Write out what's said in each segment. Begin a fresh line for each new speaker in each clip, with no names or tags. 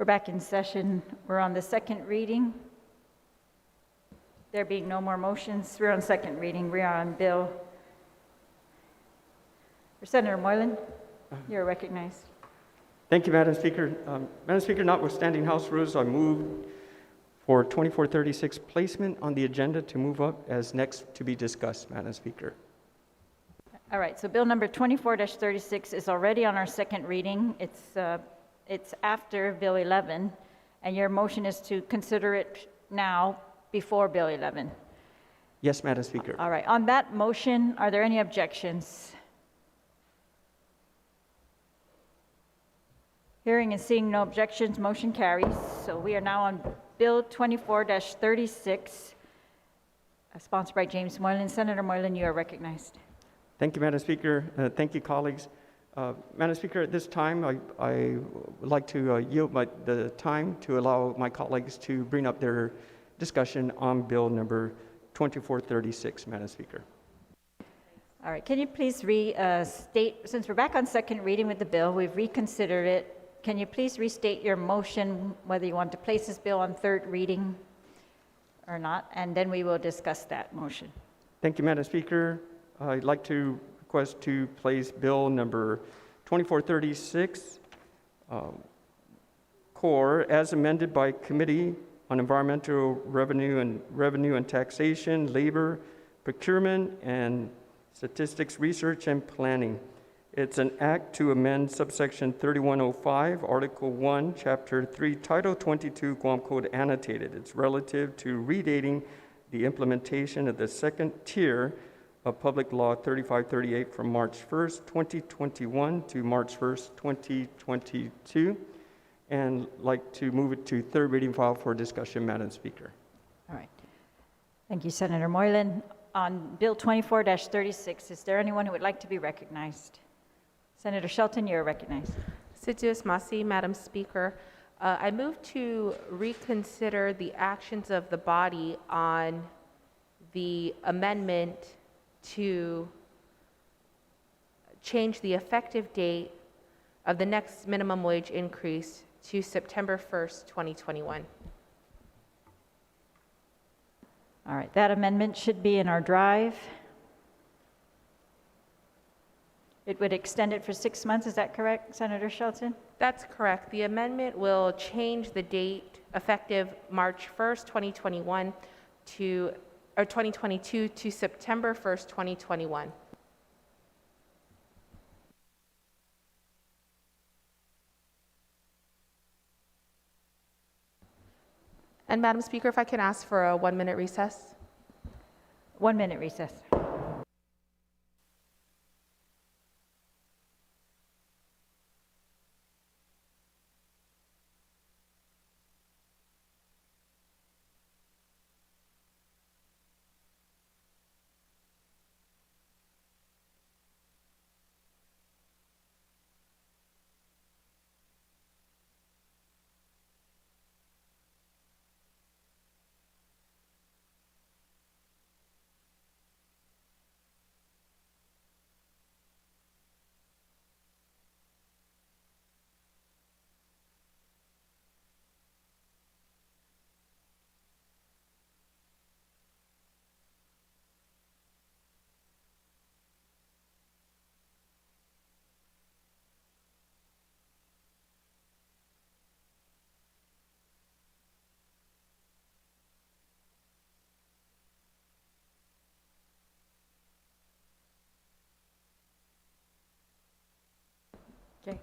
back in session. We're on the second reading. There being no more motions, we're on second reading. We are on bill. Senator Moylan, you're recognized.
Thank you, Madam Speaker. Madam Speaker, notwithstanding House rules, I move for 2436 placement on the agenda to move up as next to be discussed, Madam Speaker.
All right, so bill number 24-36 is already on our second reading. It's after bill 11, and your motion is to consider it now before bill 11.
Yes, Madam Speaker.
All right, on that motion, are there any objections? Hearing and seeing no objections, motion carries. So we are now on bill 24-36, sponsored by James Moylan. Senator Moylan, you are recognized.
Thank you, Madam Speaker. Thank you, colleagues. Madam Speaker, at this time, I would like to yield the time to allow my colleagues to bring up their discussion on bill number 2436, Madam Speaker.
All right, can you please restate, since we're back on second reading with the bill, we've reconsidered it. Can you please restate your motion, whether you want to place this bill on third reading or not, and then we will discuss that motion.
Thank you, Madam Speaker. I'd like to request to place bill number 2436, core, as amended by Committee on Environmental Revenue and Taxation, Labor, Procurement, and Statistics Research and Planning. It's an act to amend subsection 3105, Article 1, Chapter 3, Title 22, Guam Code Annotated. It's relative to redating the implementation of the second tier of Public Law 3538 from March 1st, 2021 to March 1st, 2022. And like to move it to third reading file for discussion, Madam Speaker.
All right. Thank you, Senator Moylan. On bill 24-36, is there anyone who would like to be recognized? Senator Shelton, you're recognized.
Situus Masi, Madam Speaker. I move to reconsider the actions of the body on the amendment to change the effective date of the next minimum wage increase to September 1st, 2021.
All right, that amendment should be in our drive. It would extend it for 6 months, is that correct, Senator Shelton?
That's correct. The amendment will change the date effective March 1st, 2021 or 2022 to September 1st, 2021. And Madam Speaker, if I can ask for a 1-minute recess.
1 minute recess. Okay.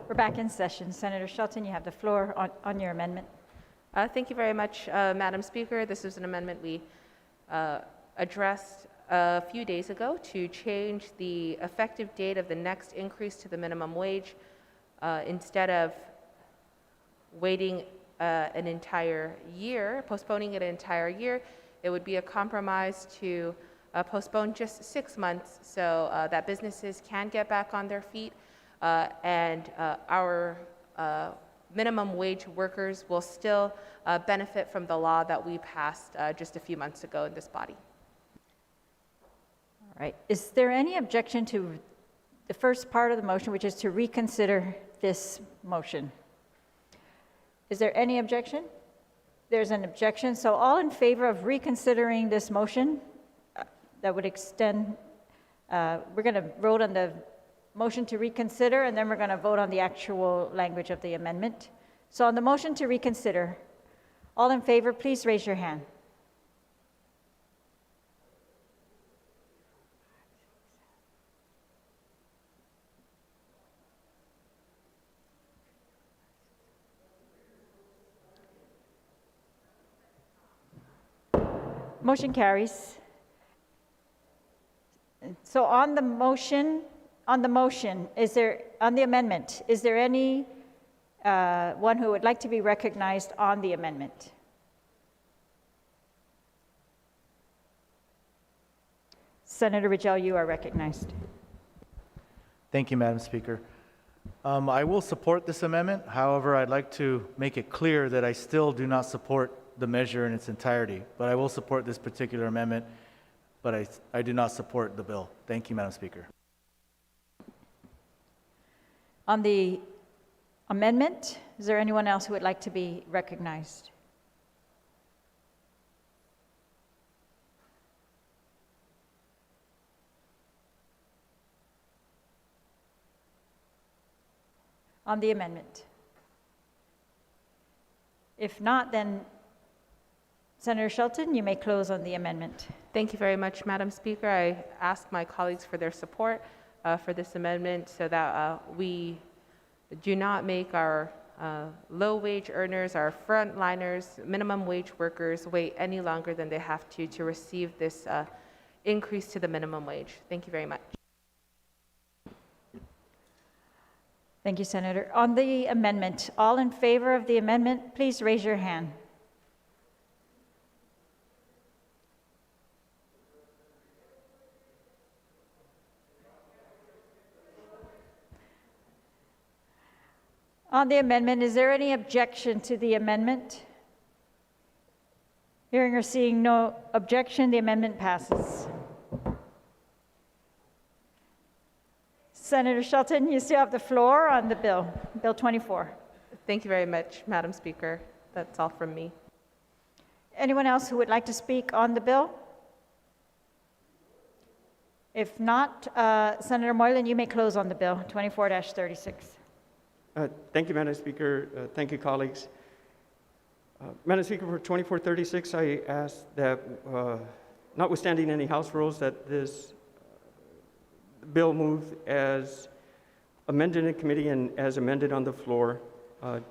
We're back in session. Senator Shelton, you have the floor on your amendment.
Thank you very much, Madam Speaker. This is an amendment we addressed a few days ago to change the effective date of the next increase to the minimum wage. Instead of waiting an entire year, postponing it an entire year, it would be a compromise to postpone just 6 months so that businesses can get back on their feet and our minimum wage workers will still benefit from the law that we passed just a few months ago in this body.
All right. Is there any objection to the first part of the motion, which is to reconsider this motion? Is there any objection? There's an objection, so all in favor of reconsidering this motion that would extend, we're going to vote on the motion to reconsider, and then we're going to vote on the actual language of the amendment. So on the motion to reconsider, all in favor, please raise your hand. Motion carries. So on the motion, on the amendment, is there any one who would like to be recognized on the amendment? Senator Rijal, you are recognized.
Thank you, Madam Speaker. I will support this amendment. However, I'd like to make it clear that I still do not support the measure in its entirety, but I will support this particular amendment, but I do not support the bill. Thank you, Madam Speaker.
On the amendment, is there anyone else who would like to be recognized? On the amendment? If not, then Senator Shelton, you may close on the amendment.
Thank you very much, Madam Speaker. I ask my colleagues for their support for this amendment so that we do not make our low-wage earners, our frontliners, minimum wage workers wait any longer than they have to receive this increase to the minimum wage. Thank you very much.
Thank you, Senator. On the amendment, all in favor of the amendment, please raise your hand. On the amendment, is there any objection to the amendment? Hearing or seeing no objection, the amendment passes. Senator Shelton, you still have the floor on the bill, Bill 24.
Thank you very much, Madam Speaker. That's all from me.
Anyone else who would like to speak on the bill? If not, Senator Moylan, you may close on the bill, 24-36.
Thank you, Madam Speaker. Thank you, colleagues. Madam Speaker, for 2436, I ask that, notwithstanding any House rules, that this bill move as amended in committee and as amended on the floor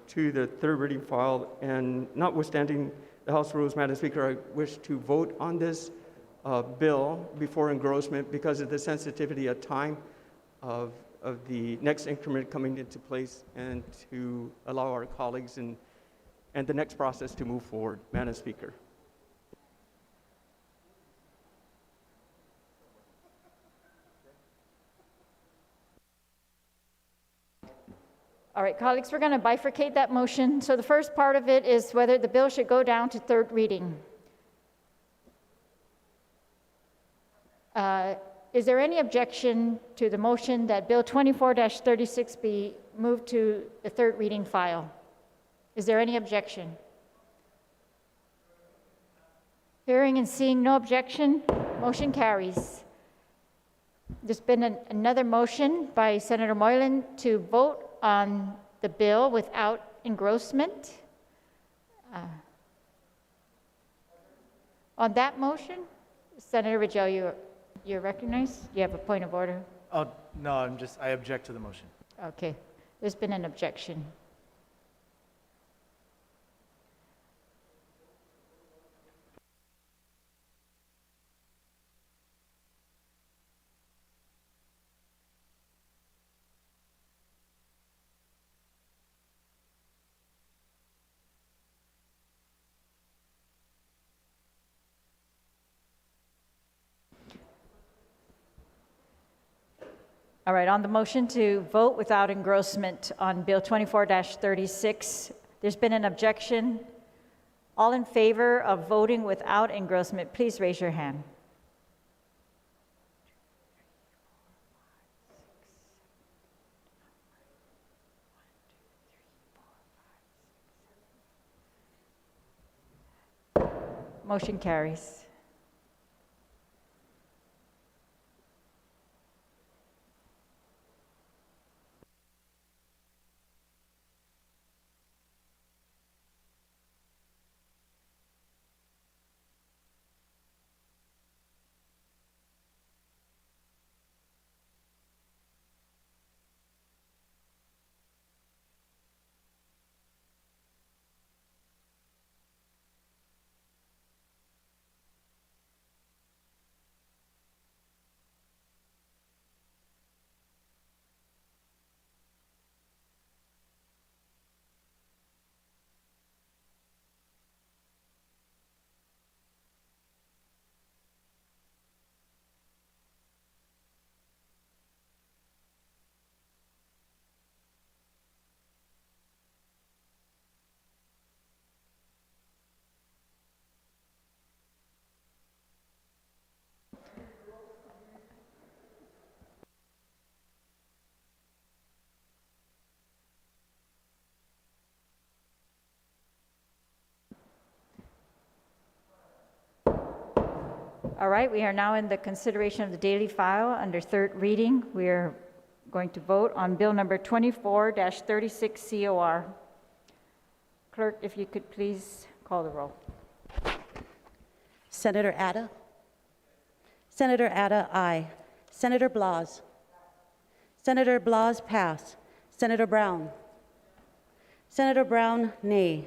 to the third reading file. And notwithstanding the House rules, Madam Speaker, I wish to vote on this bill before engrossment because of the sensitivity of time of the next increment coming into place, and to allow our colleagues and the next process to move forward, Madam Speaker.
All right, colleagues, we're going to bifurcate that motion. So the first part of it is whether the bill should go down to third reading. Is there any objection to the motion that Bill 24-36 be moved to the third reading file? Is there any objection? Hearing and seeing no objection, motion carries. There's been another motion by Senator Moylan to vote on the bill without engrossment. On that motion, Senator Rijal, you're recognized. You have a point of order.
Oh, no, I object to the motion.
Okay, there's been an objection. All right, on the motion to vote without engrossment on Bill 24-36, there's been an objection. All in favor of voting without engrossment, please raise your hand. Motion carries. All right, we are now in the consideration of the daily file under third reading. We are going to vote on Bill number 24-36 COR. Clerk, if you could please call the roll.
Senator Atta? Senator Atta, aye. Senator Blas? Senator Blas, pass. Senator Brown? Senator Brown, nay.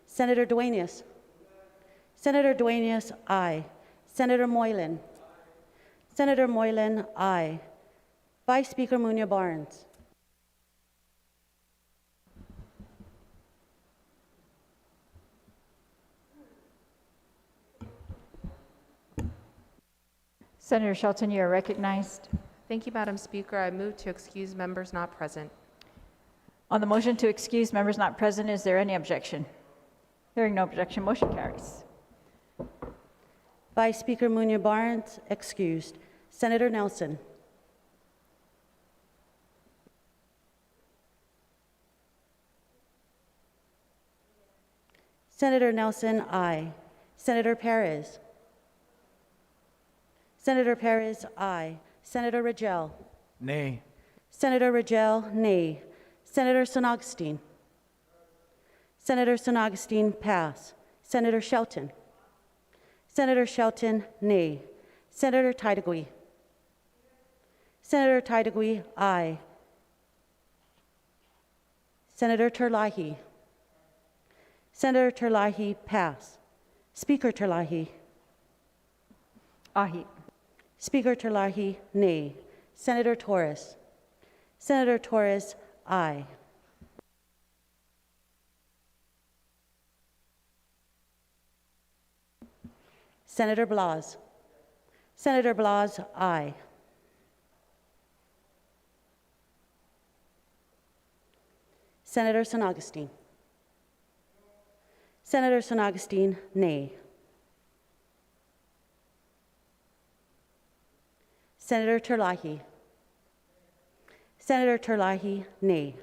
Senator Duenas? Senator Duenas, aye. Senator Moylan? Senator Moylan, aye. Vice Speaker Munya Barnes?
Senator Shelton, you are recognized.
Thank you, Madam Speaker. I move to excuse members not present.
On the motion to excuse members not present, is there any objection? Hearing no objection, motion carries.
Vice Speaker Munya Barnes, excused. Senator Nelson? Senator Nelson, aye. Senator Perez? Senator Perez, aye. Senator Ragel?
Nay.
Senator Ragel, nay. Senator Sonogstein? Senator Sonogstein, pass. Senator Shelton? Senator Shelton, nay. Senator Titagui? Senator Titagui, aye. Senator Terlahi? Senator Terlahi, pass. Speaker Terlahi?
Aye.
Speaker Terlahi, nay. Senator Torres? Senator Torres, aye. Senator Blas? Senator Blas, aye. Senator Sonogstein? Senator Sonogstein, nay. Senator Terlahi? Senator Terlahi, nay.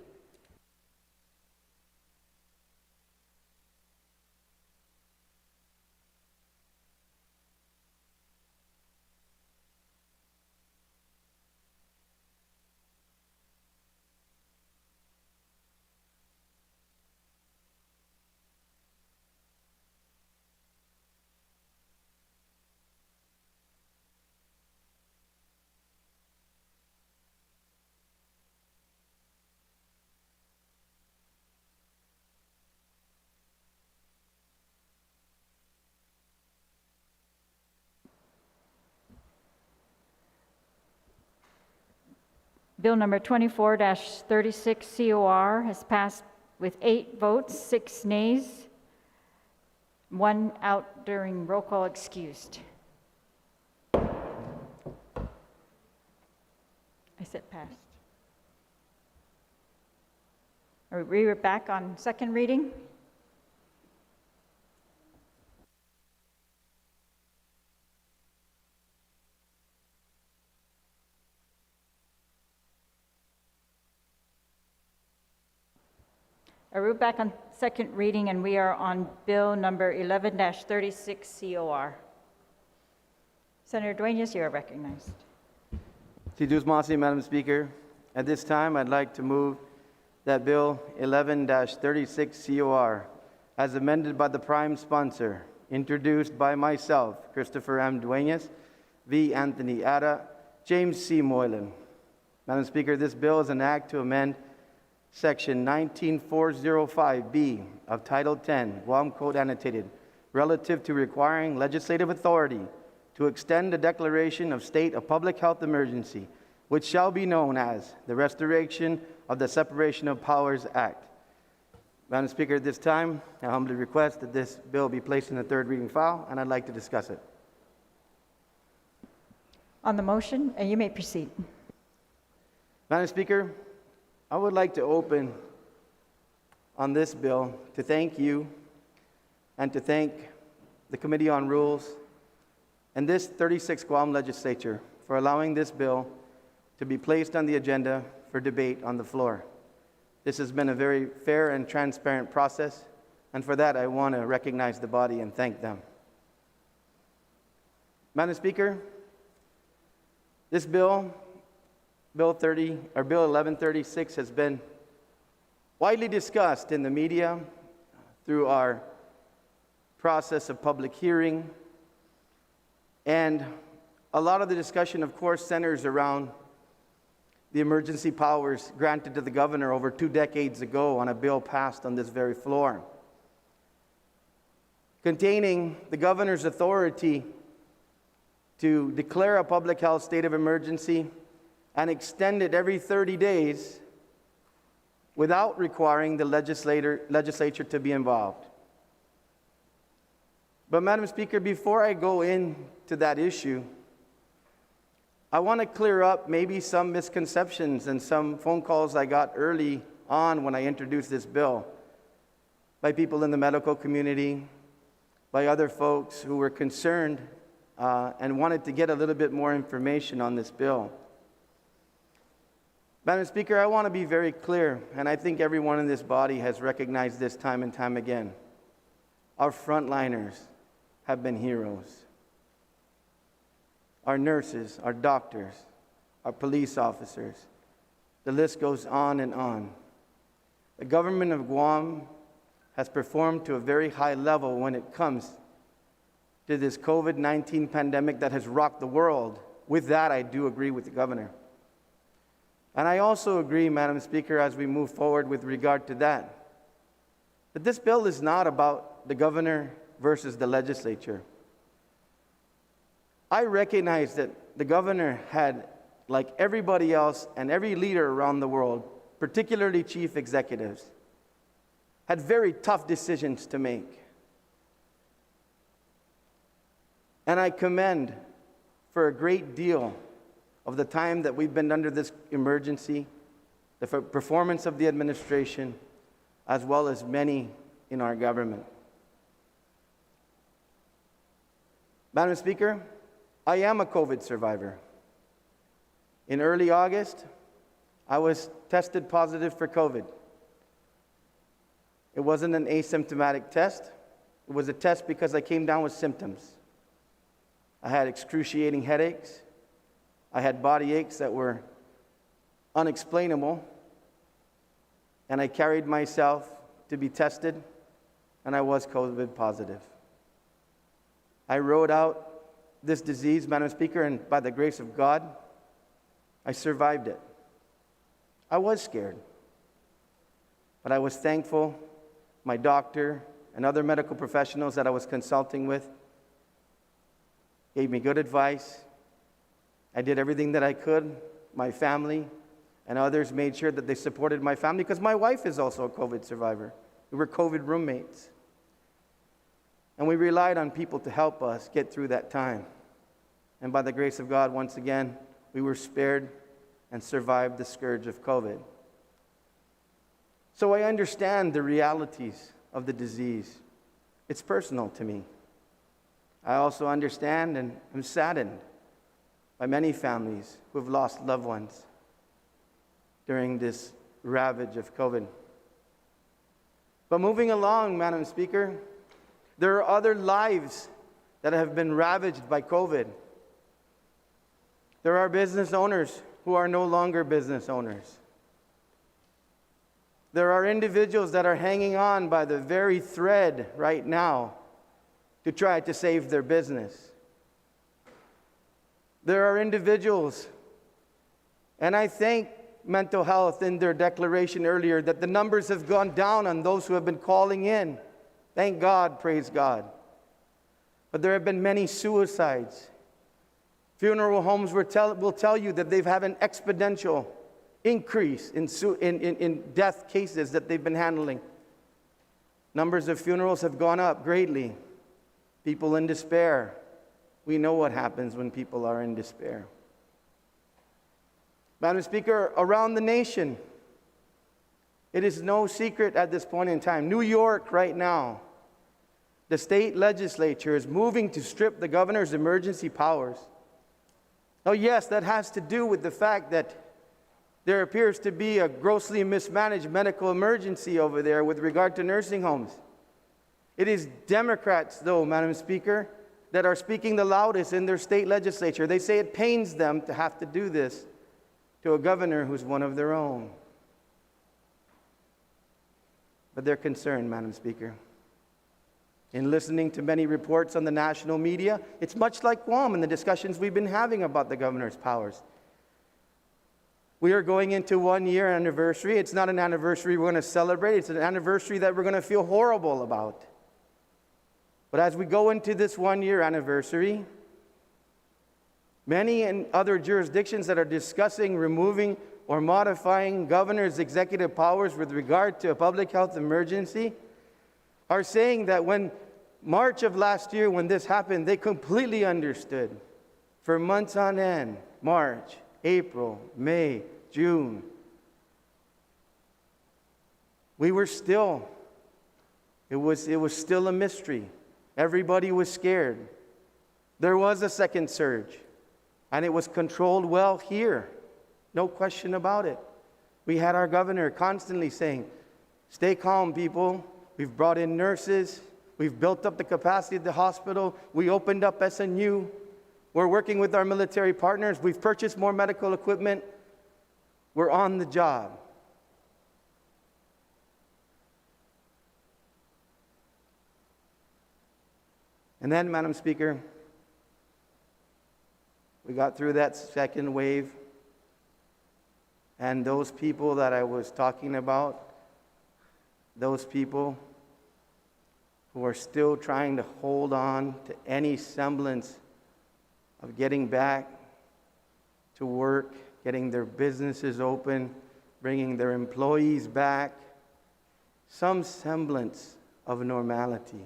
Bill number 24-36 COR has passed with 8 votes, 6 nays, 1 out during roll call excused. I said passed. Are we back on second reading? We're back on second reading, and we are on Bill number 11-36 COR. Senator Dueñas, you are recognized.
Madam Speaker. At this time, I'd like to move that Bill 11-36 COR, as amended by the prime sponsor, introduced by myself, Christopher M. Dueñas, V. Anthony Ada, James C. Moylan. Madam Speaker, this bill is an act to amend Section 19405B of Title 10, Guam Code Annotated, relative to requiring legislative authority to extend the declaration of state of public health emergency, which shall be known as the Restoration of the Separation of Powers Act. Madam Speaker, at this time, I humbly request that this bill be placed in the third reading file, and I'd like to discuss it.
On the motion, you may proceed.
Madam Speaker, I would like to open on this bill to thank you and to thank the Committee on Rules and this 36th Guam Legislature for allowing this bill to be placed on the agenda for debate on the floor. This has been a very fair and transparent process, and for that I want to recognize the body and thank them. Madam Speaker, this Bill 1136 has been widely discussed in the media through our process of public hearing, and a lot of the discussion, of course, centers around the emergency powers granted to the governor over 2 decades ago on a bill passed on this very floor, containing the governor's authority to declare a public health state of emergency and extend it every 30 days without requiring the legislature to be involved. But Madam Speaker, before I go into that issue, I want to clear up maybe some misconceptions and some phone calls I got early on when I introduced this bill by people in the medical community, by other folks who were concerned and wanted to get a little bit more information on this bill. Madam Speaker, I want to be very clear, and I think everyone in this body has recognized this time and time again. Our frontliners have been heroes. Our nurses, our doctors, our police officers, the list goes on and on. The government of Guam has performed to a very high level when it comes to this COVID-19 pandemic that has rocked the world. With that, I do agree with the governor. And I also agree, Madam Speaker, as we move forward with regard to that this bill is not about the governor versus the legislature. I recognize that the governor had, like everybody else and every leader around the world, particularly chief executives, had very tough decisions to make. And I commend for a great deal of the time that we've been under this emergency, the performance of the administration, as well as many in our government. Madam Speaker, I am a COVID survivor. In early August, I was tested positive for COVID. It wasn't an asymptomatic test. It was a test because I came down with symptoms. I had excruciating headaches. I had body aches that were unexplainable. And I carried myself to be tested, and I was COVID positive. I rode out this disease, Madam Speaker, and by the grace of God, I survived it. I was scared, but I was thankful my doctor and other medical professionals that I was consulting with gave me good advice. I did everything that I could. My family and others made sure that they supported my family because my wife is also a COVID survivor. We were COVID roommates. And we relied on people to help us get through that time. And by the grace of God, once again, we were spared and survived the scourge of COVID. So I understand the realities of the disease. It's personal to me. I also understand and am saddened by many families who have lost loved ones during this ravage of COVID. But moving along, Madam Speaker, there are other lives that have been ravaged by COVID. There are business owners who are no longer business owners. There are individuals that are hanging on by the very thread right now to try to save their business. There are individuals, and I thank mental health in their declaration earlier that the numbers have gone down on those who have been calling in. Thank God, praise God. But there have been many suicides. Funeral homes will tell you that they've had an exponential increase in death cases that they've been handling. Numbers of funerals have gone up greatly. People in despair. We know what happens when people are in despair. Madam Speaker, around the nation, it is no secret at this point in time. New York right now, the state legislature is moving to strip the governor's emergency powers. Oh yes, that has to do with the fact that there appears to be a grossly mismanaged medical emergency over there with regard to nursing homes. It is Democrats, though, Madam Speaker, that are speaking the loudest in their state legislature. They say it pains them to have to do this to a governor who's one of their own. But they're concerned, Madam Speaker. In listening to many reports on the national media, it's much like Guam and the discussions we've been having about the governor's powers. We are going into 1-year anniversary. It's not an anniversary we're going to celebrate. It's an anniversary that we're going to feel horrible about. But as we go into this 1-year anniversary, many and other jurisdictions that are discussing removing or modifying governor's executive powers with regard to a public health emergency are saying that when March of last year, when this happened, they completely understood. For months on end, March, April, May, June, we were still, it was still a mystery. Everybody was scared. There was a second surge. And it was controlled well here. No question about it. We had our governor constantly saying, stay calm, people. We've brought in nurses. We've built up the capacity of the hospital. We opened up SNU. We're working with our military partners. We've purchased more medical equipment. We're on the job. And then, Madam Speaker, we got through that second wave, and those people that I was talking about, those people who are still trying to hold on to any semblance of getting back to work, getting their businesses open, bringing their employees back, some semblance of normality.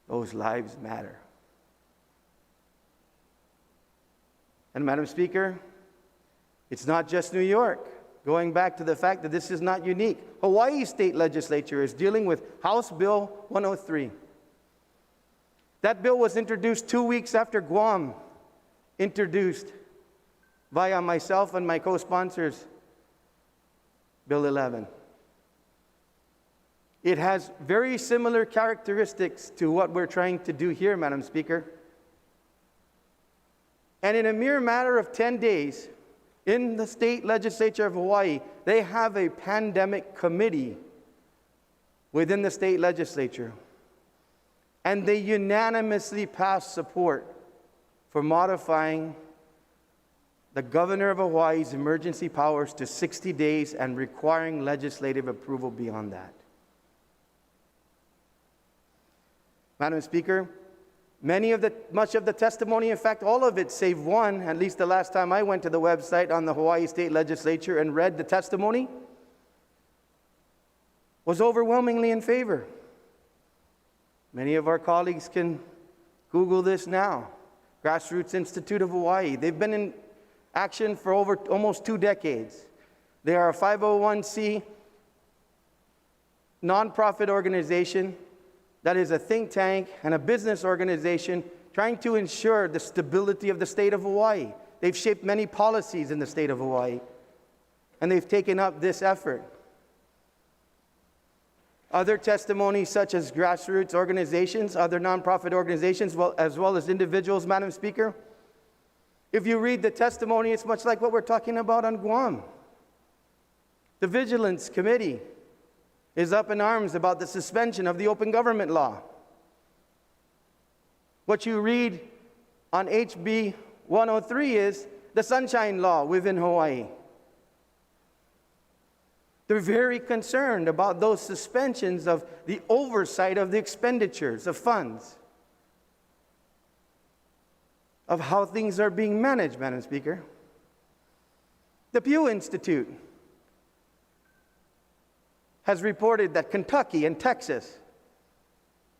Those lives matter. And Madam Speaker, it's not just New York. Going back to the fact that this is not unique. Hawaii State Legislature is dealing with House Bill 103. That bill was introduced 2 weeks after Guam introduced via myself and my co-sponsors Bill 11. It has very similar characteristics to what we're trying to do here, Madam Speaker. And in a mere matter of 10 days, in the state legislature of Hawaii, they have a pandemic committee within the state legislature. And they unanimously passed support for modifying the governor of Hawaii's emergency powers to 60 days and requiring legislative approval beyond that. Madam Speaker, much of the testimony, in fact, all of it, save one, at least the last time I went to the website on the Hawaii State Legislature and read the testimony, was overwhelmingly in favor. Many of our colleagues can Google this now. Grassroots Institute of Hawaii. They've been in action for over almost 2 decades. They are a 501c nonprofit organization that is a think tank and a business organization trying to ensure the stability of the state of Hawaii. They've shaped many policies in the state of Hawaii. and they've taken up this effort. Other testimonies, such as grassroots organizations, other nonprofit organizations, as well as individuals, Madam Speaker. If you read the testimony, it's much like what we're talking about on Guam. The Vigilance Committee is up in arms about the suspension of the open government law. What you read on HB 103 is the Sunshine Law within Hawaii. They're very concerned about those suspensions of the oversight of the expenditures of funds, of how things are being managed, Madam Speaker. The Pew Institute has reported that Kentucky and Texas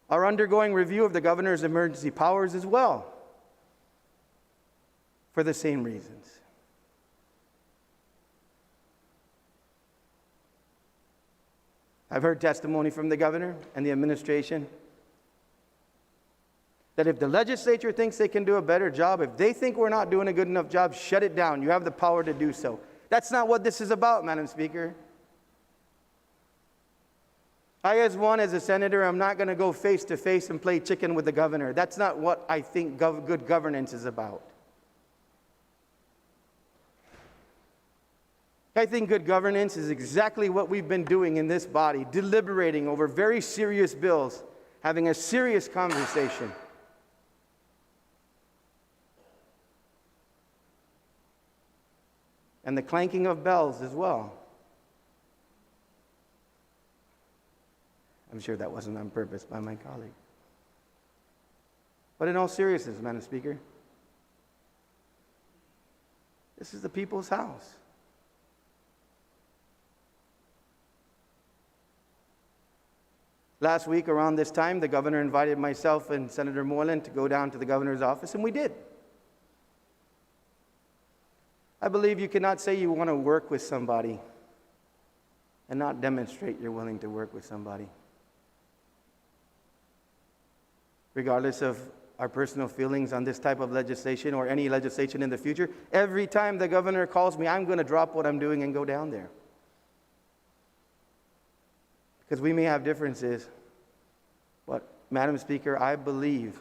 are undergoing review of the governor's emergency powers as well, for the same reasons. I've heard testimony from the governor and the administration that if the legislature thinks they can do a better job, if they think we're not doing a good enough job, shut it down. You have the power to do so. That's not what this is about, Madam Speaker. As a senator, I'm not going to go face to face and play chicken with the governor. That's not what I think good governance is about. I think good governance is exactly what we've been doing in this body, deliberating over very serious bills, having a serious conversation. And the clanking of bells as well. I'm sure that wasn't on purpose by my colleague. But in all seriousness, Madam Speaker, this is the people's house. Last week, around this time, the governor invited myself and Senator Moreland to go down to the governor's office, and we did. I believe you cannot say you want to work with somebody and not demonstrate you're willing to work with somebody. Regardless of our personal feelings on this type of legislation or any legislation in the future, every time the governor calls me, I'm going to drop what I'm doing and go down there. Because we may have differences, but Madam Speaker, I believe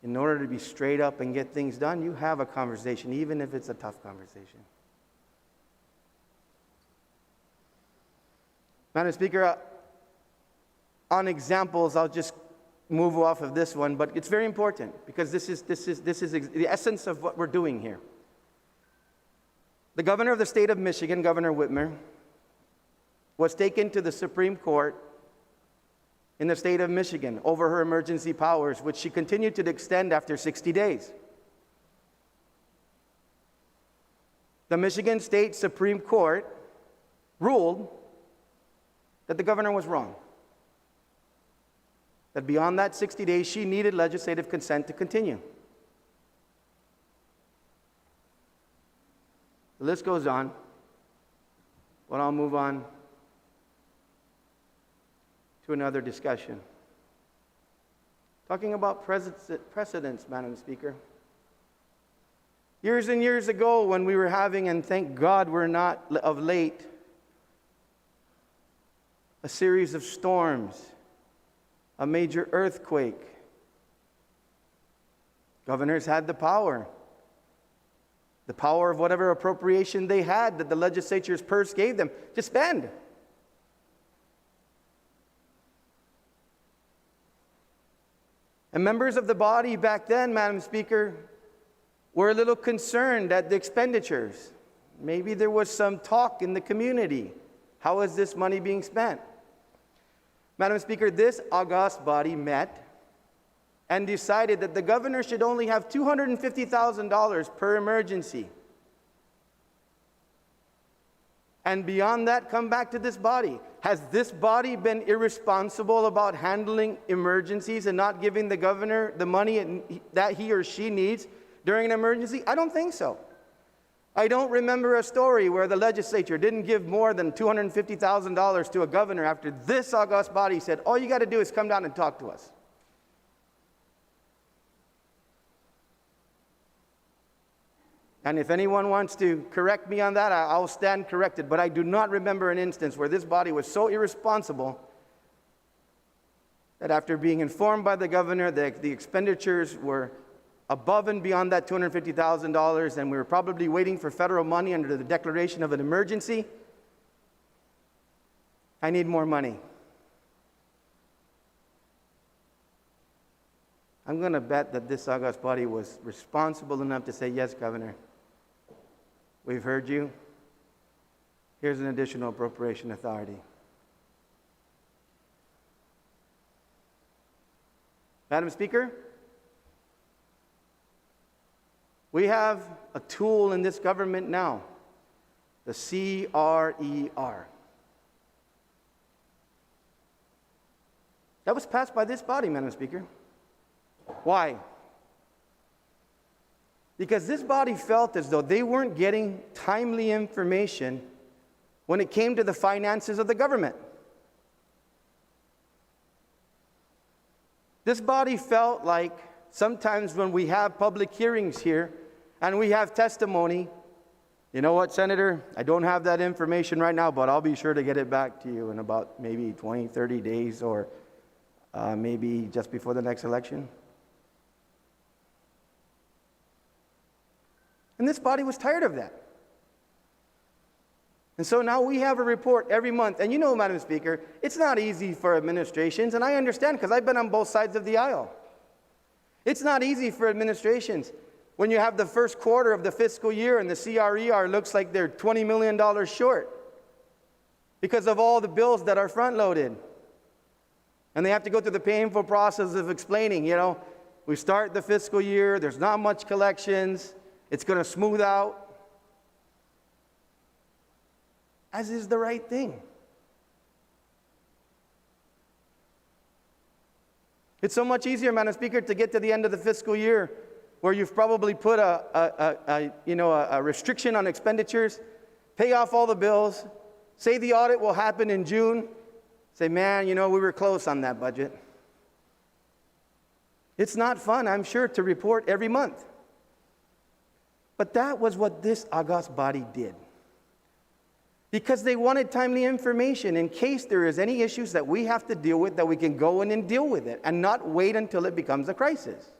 in order to be straight up and get things done, you have a conversation, even if it's a tough conversation. Madam Speaker, on examples, I'll just move off of this one, but it's very important because this is the essence of what we're doing here. The governor of the state of Michigan, Governor Whitmer, was taken to the Supreme Court in the state of Michigan over her emergency powers, which she continued to extend after 60 days. The Michigan State Supreme Court ruled that the governor was wrong, that beyond that 60 days, she needed legislative consent to continue. The list goes on, but I'll move on to another discussion. Talking about precedents, Madam Speaker. Years and years ago when we were having, and thank God we're not of late, a series of storms, a major earthquake, governors had the power of whatever appropriation they had that the legislature's purse gave them to spend. And members of the body back then, Madam Speaker, were a little concerned at the expenditures. Maybe there was some talk in the community. How is this money being spent? Madam Speaker, this august body met and decided that the governor should only have $250,000 per emergency. And beyond that, come back to this body. Has this body been irresponsible about handling emergencies and not giving the governor the money that he or she needs during an emergency? I don't think so. I don't remember a story where the legislature didn't give more than $250,000 to a governor after this august body said, all you got to do is come down and talk to us. And if anyone wants to correct me on that, I'll stand corrected. But I do not remember an instance where this body was so irresponsible that after being informed by the governor that the expenditures were above and beyond that $250,000, and we were probably waiting for federal money under the declaration of an emergency, I need more money. I'm going to bet that this august body was responsible enough to say, yes, Governor, we've heard you. Here's an additional appropriation authority. Madam Speaker, we have a tool in this government now, the CRER. That was passed by this body, Madam Speaker. Why? Because this body felt as though they weren't getting timely information when it came to the finances of the government. This body felt like sometimes when we have public hearings here and we have testimony, you know what, Senator, I don't have that information right now, but I'll be sure to get it back to you in about maybe 20, 30 days or maybe just before the next election. And this body was tired of that. And so now we have a report every month. And you know, Madam Speaker, it's not easy for administrations, and I understand because I've been on both sides of the aisle. It's not easy for administrations when you have the first quarter of the fiscal year and the CRER looks like they're $20 million short because of all the bills that are front-loaded. And they have to go through the painful process of explaining, you know, we start the fiscal year, there's not much collections, it's going to smooth out, as is the right thing. It's so much easier, Madam Speaker, to get to the end of the fiscal year where you've probably put a restriction on expenditures, pay off all the bills, say the audit will happen in June, say, man, you know, we were close on that budget. It's not fun, I'm sure, to report every month. But that was what this august body did. Because they wanted timely information in case there is any issues that we have to deal with, that we can go in and deal with it and not wait until it becomes a crisis.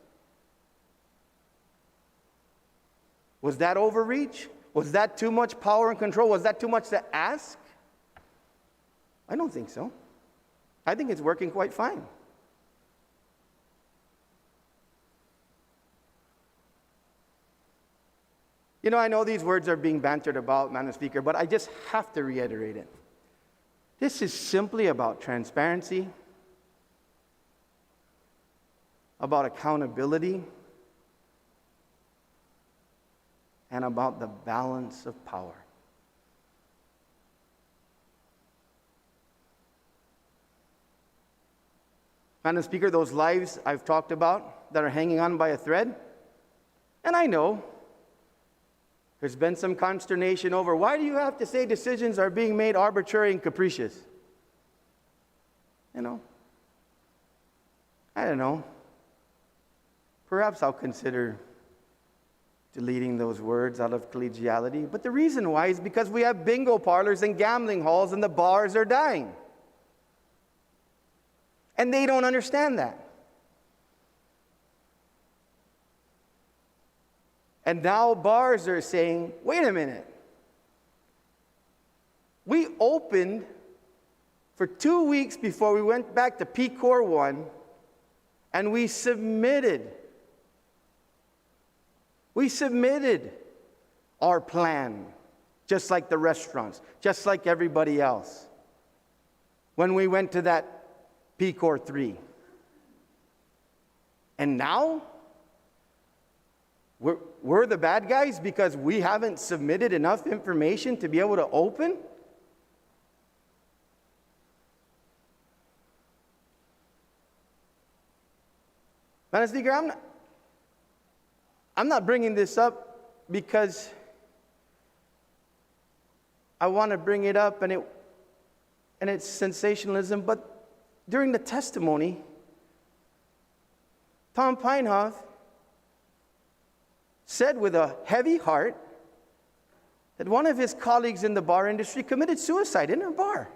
Was that overreach? Was that too much power and control? Was that too much to ask? I don't think so. I think it's working quite fine. You know, I know these words are being bantered about, Madam Speaker, but I just have to reiterate it. This is simply about transparency, about accountability, and about the balance of power. Madam Speaker, those lives I've talked about that are hanging on by a thread, and I know there's been some consternation over why do you have to say decisions are being made arbitrary and capricious? You know, I don't know. Perhaps I'll consider deleting those words out of collegiality. But the reason why is because we have bingo parlors and gambling halls and the bars are dying. And they don't understand that. And now bars are saying, wait a minute. We opened for 2 weeks before we went back to Pt.2 1, and we submitted our plan, just like the restaurants, just like everybody else, when we went to that Pt.2 3. And now, we're the bad guys because we haven't submitted enough information to be able to open? Madam Speaker, I'm not bringing this up because I want to bring it up and it's sensationalism, but during the testimony, Tom Pinehoff said with a heavy heart that one of his colleagues in the bar industry committed suicide in a bar.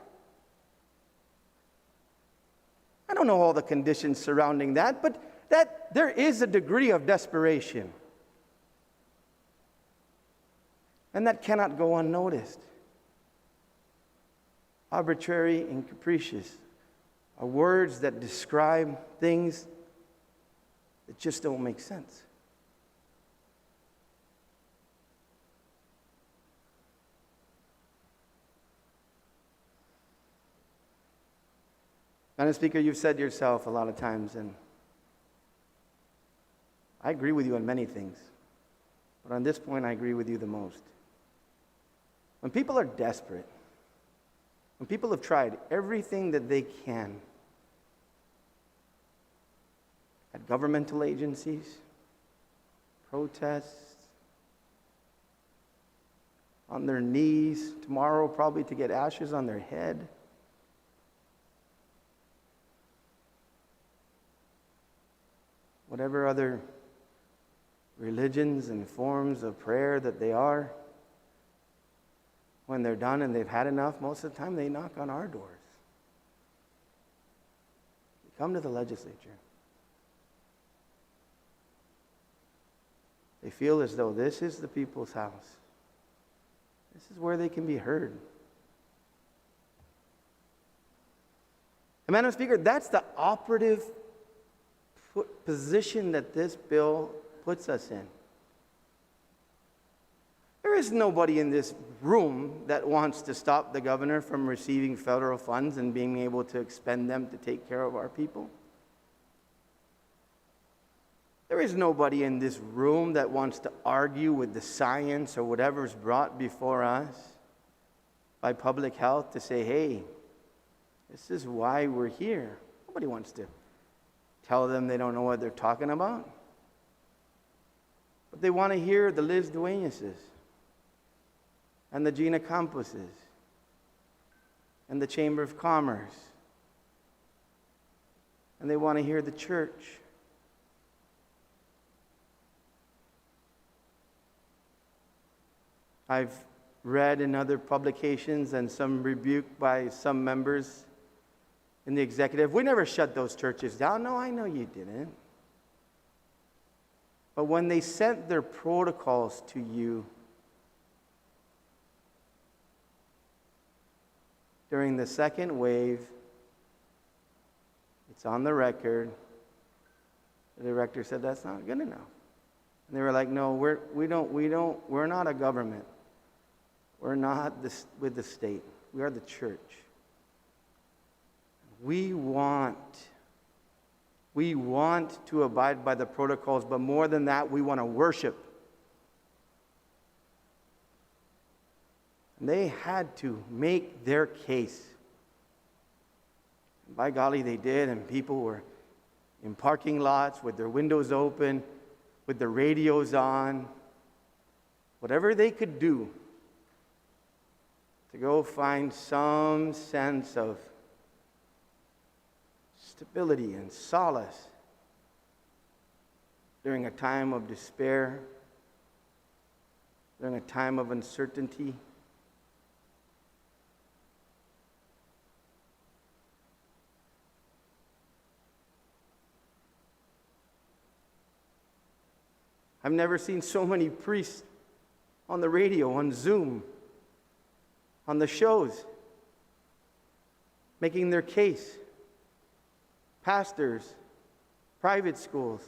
I don't know all the conditions surrounding that, but that there is a degree of desperation. And that cannot go unnoticed. Arbitrary and capricious are words that describe things that just don't make sense. Madam Speaker, you've said yourself a lot of times, and I agree with you on many things, but on this point I agree with you the most. When people are desperate, when people have tried everything that they can at governmental agencies, protests, on their knees, tomorrow probably to get ashes on their head, whatever other religions and forms of prayer that they are, when they're done and they've had enough, most of the time they knock on our doors. They come to the legislature. They feel as though this is the people's house. This is where they can be heard. And Madam Speaker, that's the operative position that this bill puts us in. There is nobody in this room that wants to stop the governor from receiving federal funds and being able to expend them to take care of our people. There is nobody in this room that wants to argue with the science or whatever's brought before us by public health to say, hey, this is why we're here. Nobody wants to tell them they don't know what they're talking about. But they want to hear the Liz Dueñases and the Gina Campuses and the Chamber of Commerce. And they want to hear the church. I've read in other publications and some rebuke by some members in the executive, we never shut those churches down. No, I know you didn't. But when they sent their protocols to you during the second wave, it's on the record, the director said that's not good enough. And they were like, no, we're not a government. We're not with the state. We are the church. We want to abide by the protocols, but more than that, we want to worship. And they had to make their case. And by golly, they did, and people were in parking lots with their windows open, with their radios on, whatever they could do to go find some sense of stability and solace during a time of despair, during a time of uncertainty. I've never seen so many priests on the radio, on Zoom, on the shows, making their case. Pastors, private schools.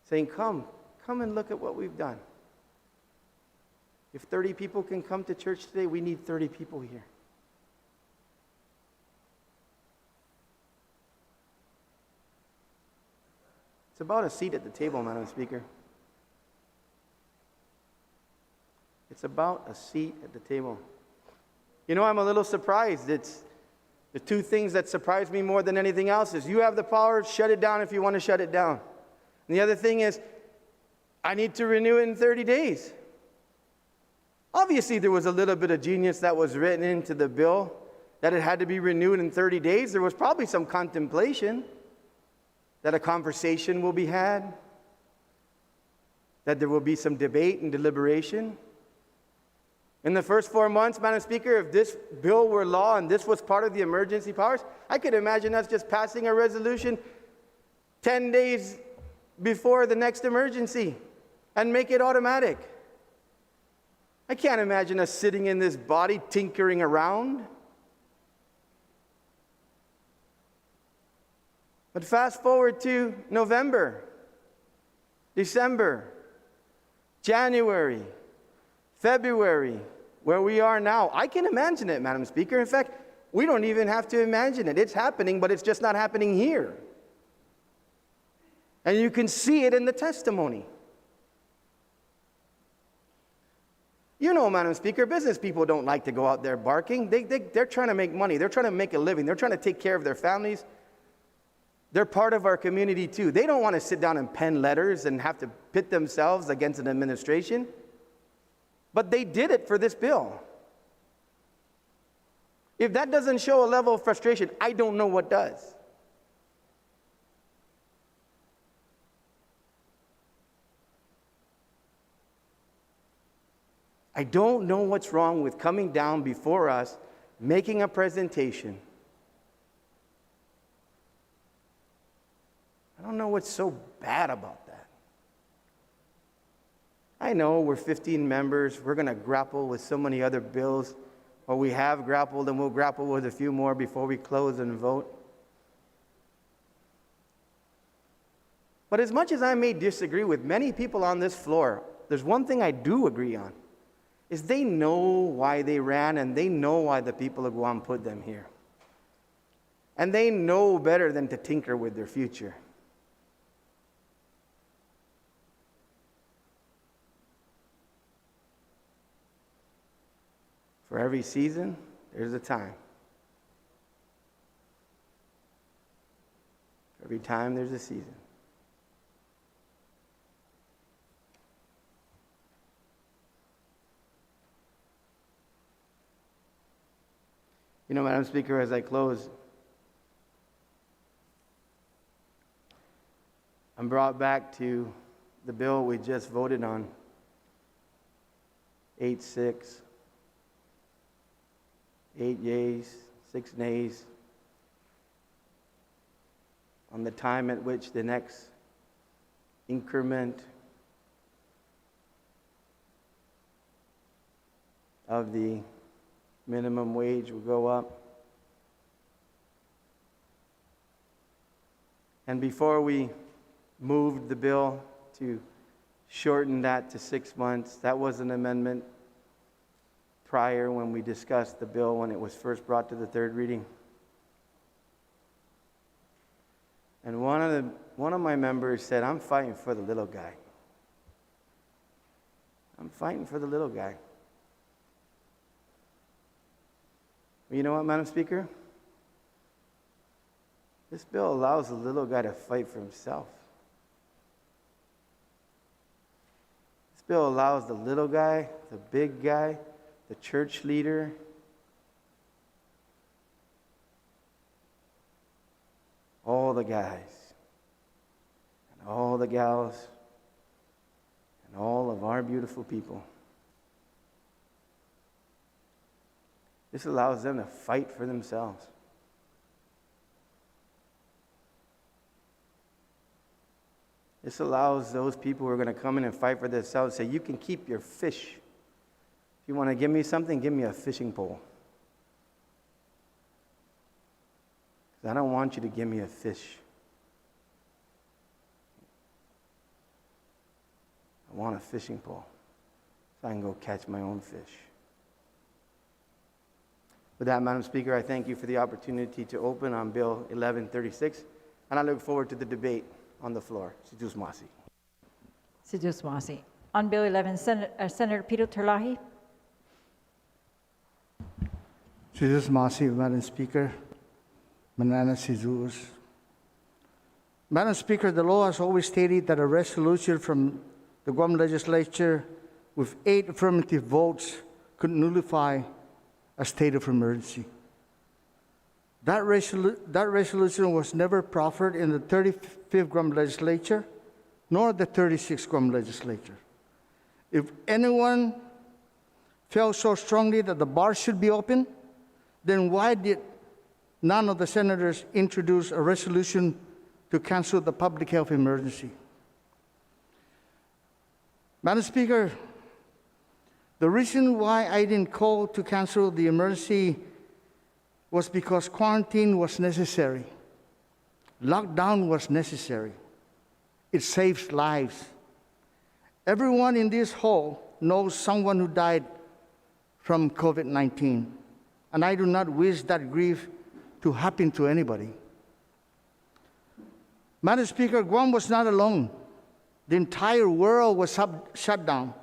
Saying, come and look at what we've done. If 30 people can come to church today, we need 30 people here. It's about a seat at the table, Madam Speaker. It's about a seat at the table. You know, I'm a little surprised. It's the two things that surprise me more than anything else is you have the power, shut it down if you want to shut it down. And the other thing is, I need to renew it in 30 days. Obviously, there was a little bit of genius that was written into the bill that it had to be renewed in 30 days. There was probably some contemplation. that a conversation will be had, that there will be some debate and deliberation. In the first 4 months, Madam Speaker, if this bill were law and this was part of the emergency powers, I could imagine us just passing a resolution 10 days before the next emergency and make it automatic. I can't imagine us sitting in this body tinkering around. But fast forward to November, December, January, February, where we are now. I can imagine it, Madam Speaker. In fact, we don't even have to imagine it. It's happening, but it's just not happening here. And you can see it in the testimony. You know, Madam Speaker, business people don't like to go out there barking. They're trying to make money. They're trying to make a living. They're trying to take care of their families. They're part of our community too. They don't want to sit down and pen letters and have to pit themselves against an administration. But they did it for this bill. If that doesn't show a level of frustration, I don't know what does. I don't know what's wrong with coming down before us, making a presentation. I don't know what's so bad about that. I know we're 15 members. We're going to grapple with so many other bills, or we have grappled and we'll grapple with a few more before we close and vote. But as much as I may disagree with many people on this floor, there's one thing I do agree on, is they know why they ran and they know why the people of Guam put them here. And they know better than to tinker with their future. For every season, there's a time. For every time, there's a season. You know, Madam Speaker, as I close, I'm brought back to the bill we just voted on, 8-6. 8 yeas, 6 nays, on the time at which the next increment of the minimum wage will go up. And before we moved the bill to shorten that to 6 months, that was an amendment prior when we discussed the bill when it was first brought to the third reading. And one of my members said, I'm fighting for the little guy. I'm fighting for the little guy. Well, you know what, Madam Speaker? This bill allows the little guy to fight for himself. This bill allows the little guy, the big guy, the church leader, all the guys, and all the gals, and all of our beautiful people. This allows them to fight for themselves. This allows those people who are going to come in and fight for themselves to say, you can keep your fish. If you want to give me something, give me a fishing pole. Because I don't want you to give me a fish. I want a fishing pole so I can go catch my own fish. With that, Madam Speaker, I thank you for the opportunity to open on Bill 1136, and I look forward to the debate on the floor. Sidus Masi.
Sidus Masi. On Bill 11, Senator Pt.2.
Sidus Masi, Madam Speaker. Manana Sidus. Madam Speaker, the law has always stated that a resolution from the Guam Legislature with 8 affirmative votes could nullify a state of emergency. That resolution was never proffered in the 35th Guam Legislature, nor the 36th Guam Legislature. If anyone felt so strongly that the bar should be open, then why did none of the senators introduce a resolution to cancel the public health emergency? Madam Speaker, the reason why I didn't call to cancel the emergency was because quarantine was necessary. Lockdown was necessary. It saves lives. Everyone in this hall knows someone who died from COVID-19, and I do not wish that grief to happen to anybody. Madam Speaker, Guam was not alone. The entire world was shut down.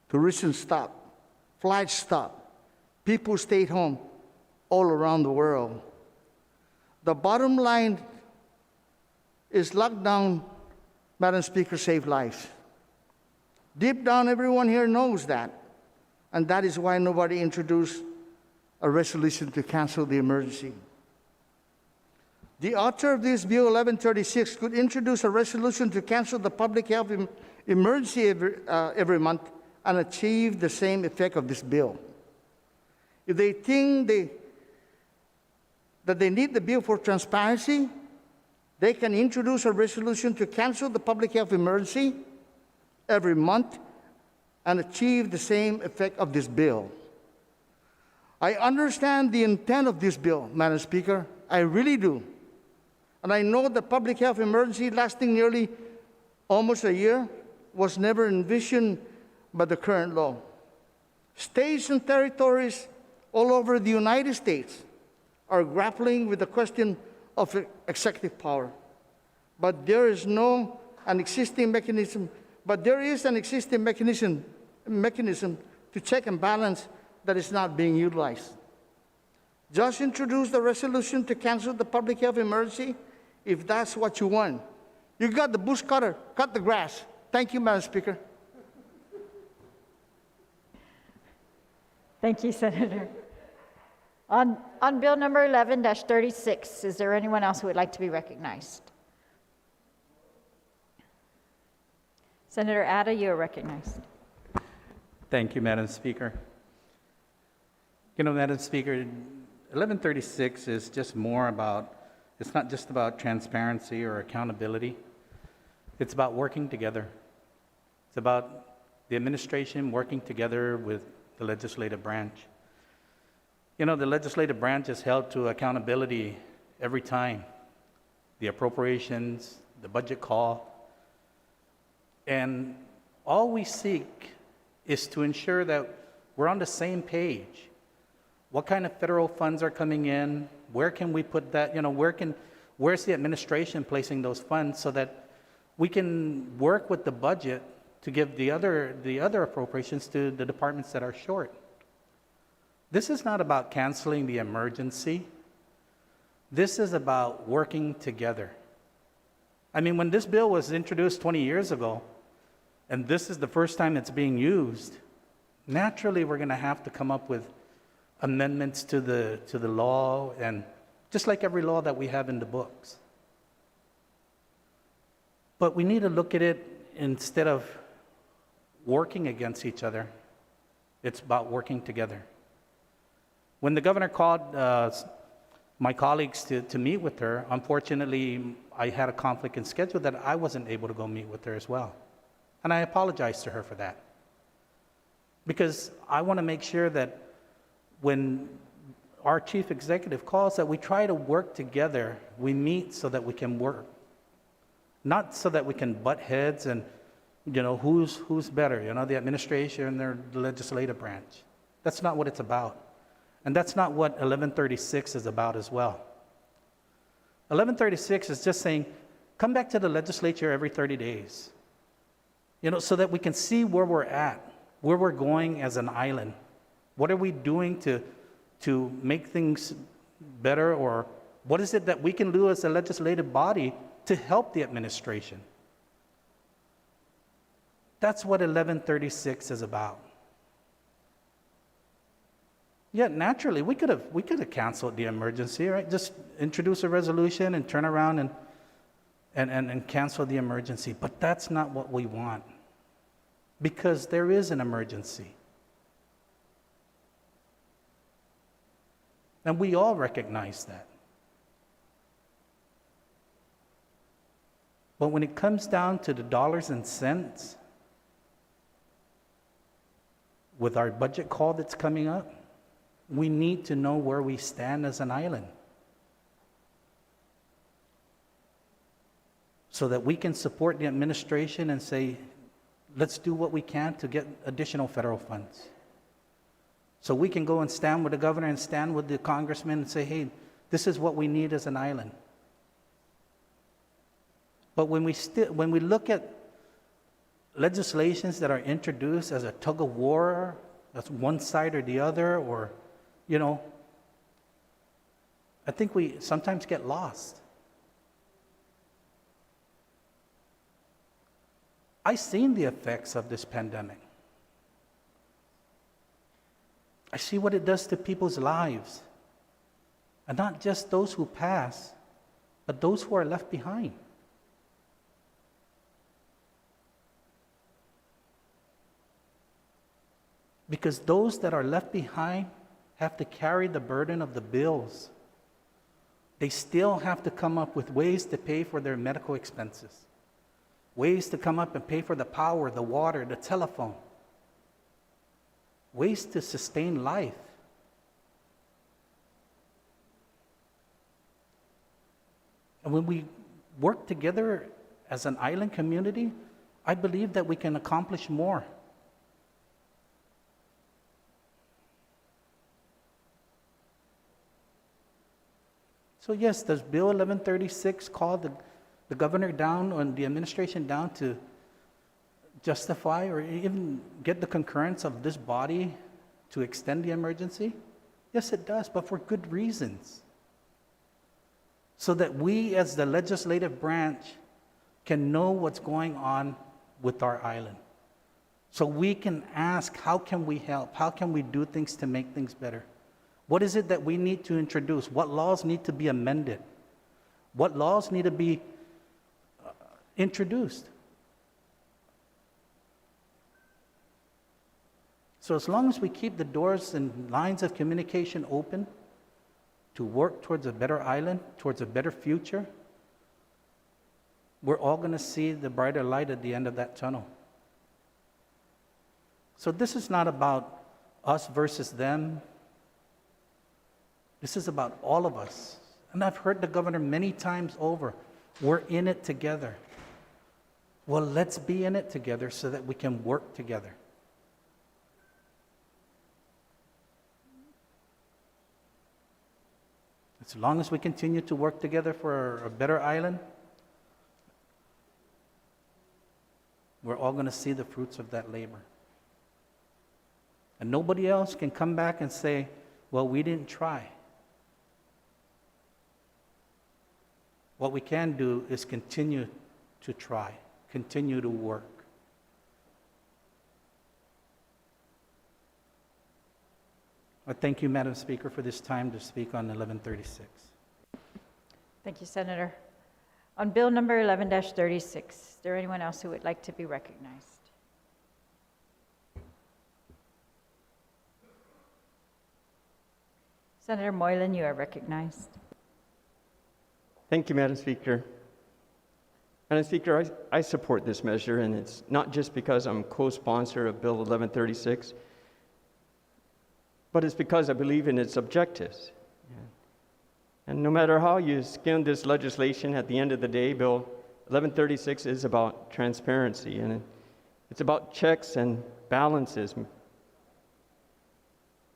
Tourism stopped. Flights stopped. People stayed home all around the world. The bottom line is lockdown, Madam Speaker, saved lives. Deep down, everyone here knows that. And that is why nobody introduced a resolution to cancel the emergency. The author of this Bill 1136 could introduce a resolution to cancel the public health emergency every month and achieve the same effect of this bill. If they think that they need the bill for transparency, they can introduce a resolution to cancel the public health emergency every month and achieve the same effect of this bill. I understand the intent of this bill, Madam Speaker. I really do. And I know the public health emergency lasting nearly almost a year was never envisioned by the current law. States and territories all over the United States are grappling with the question of executive power. But there is an existing mechanism to check and balance that is not being utilized. Just introduce the resolution to cancel the public health emergency if that's what you want. You got the bush cutter, cut the grass. Thank you, Madam Speaker.
Thank you, Senator. On Bill number 11-36, is there anyone else who would like to be recognized? Senator Atta, you are recognized.
Thank you, Madam Speaker. You know, Madam Speaker, 1136 is just more about, it's not just about transparency or accountability. It's about working together. It's about the administration working together with the legislative branch. You know, the legislative branch is held to accountability every time. The appropriations, the budget call. And all we seek is to ensure that we're on the same page. What kind of federal funds are coming in? Where can we put that? You know, where's the administration placing those funds so that we can work with the budget to give the other appropriations to the departments that are short. This is not about canceling the emergency. This is about working together. I mean, when this bill was introduced 20 years ago, and this is the first time it's being used, naturally we're going to have to come up with amendments to the law, and just like every law that we have in the books. But we need to look at it instead of working against each other. It's about working together. When the governor called my colleagues to meet with her, unfortunately, I had a conflict in schedule that I wasn't able to go meet with her as well. And I apologize to her for that. Because I want to make sure that when our chief executive calls, that we try to work together. We meet so that we can work. Not so that we can butt heads and, you know, who's better, you know, the administration or the legislative branch. That's not what it's about. And that's not what 1136 is about as well. 1136 is just saying, come back to the legislature every 30 days. You know, so that we can see where we're at, where we're going as an island. What are we doing to make things better, or what is it that we can do as a legislative body to help the administration? That's what 1136 is about. Yeah, naturally, we could have canceled the emergency, right? Just introduce a resolution and turn around and cancel the emergency. But that's not what we want, because there is an emergency. And we all recognize that. But when it comes down to the dollars and cents, with our budget call that's coming up, we need to know where we stand as an island, so that we can support the administration and say, let's do what we can to get additional federal funds. So we can go and stand with the governor and stand with the congressman and say, hey, this is what we need as an island. But when we look at legislations that are introduced as a tug of war, that's one side or the other, or, I think we sometimes get lost. I've seen the effects of this pandemic. I see what it does to people's lives. And not just those who pass, but those who are left behind. Because those that are left behind have to carry the burden of the bills. They still have to come up with ways to pay for their medical expenses, ways to come up and pay for the power, the water, the telephone, ways to sustain life. And when we work together as an island community, I believe that we can accomplish more. So yes, does Bill 1136 call the governor down and the administration down to justify or even get the concurrence of this body to extend the emergency? Yes, it does, but for good reasons. So that we as the legislative branch can know what's going on with our island. So we can ask, how can we help? How can we do things to make things better? What is it that we need to introduce? What laws need to be amended? What laws need to be introduced? So as long as we keep the doors and lines of communication open to work towards a better island, towards a better future, we're all going to see the brighter light at the end of that tunnel. So this is not about us versus them. This is about all of us. And I've heard the governor many times over, we're in it together. Well, let's be in it together so that we can work together. As long as we continue to work together for a better island, we're all going to see the fruits of that labor. And nobody else can come back and say, well, we didn't try. What we can do is continue to try, continue to work. I thank you, Madam Speaker, for this time to speak on 1136.
Thank you, Senator. On Bill number 11-36, is there anyone else who would like to be recognized? Senator Moylan, you are recognized.
Thank you, Madam Speaker. Madam Speaker, I support this measure, and it's not just because I'm co-sponsor of Bill 1136, but it's because I believe in its objectives. And no matter how you skin this legislation, at the end of the day, Bill 1136 is about transparency, and it's about checks and balances.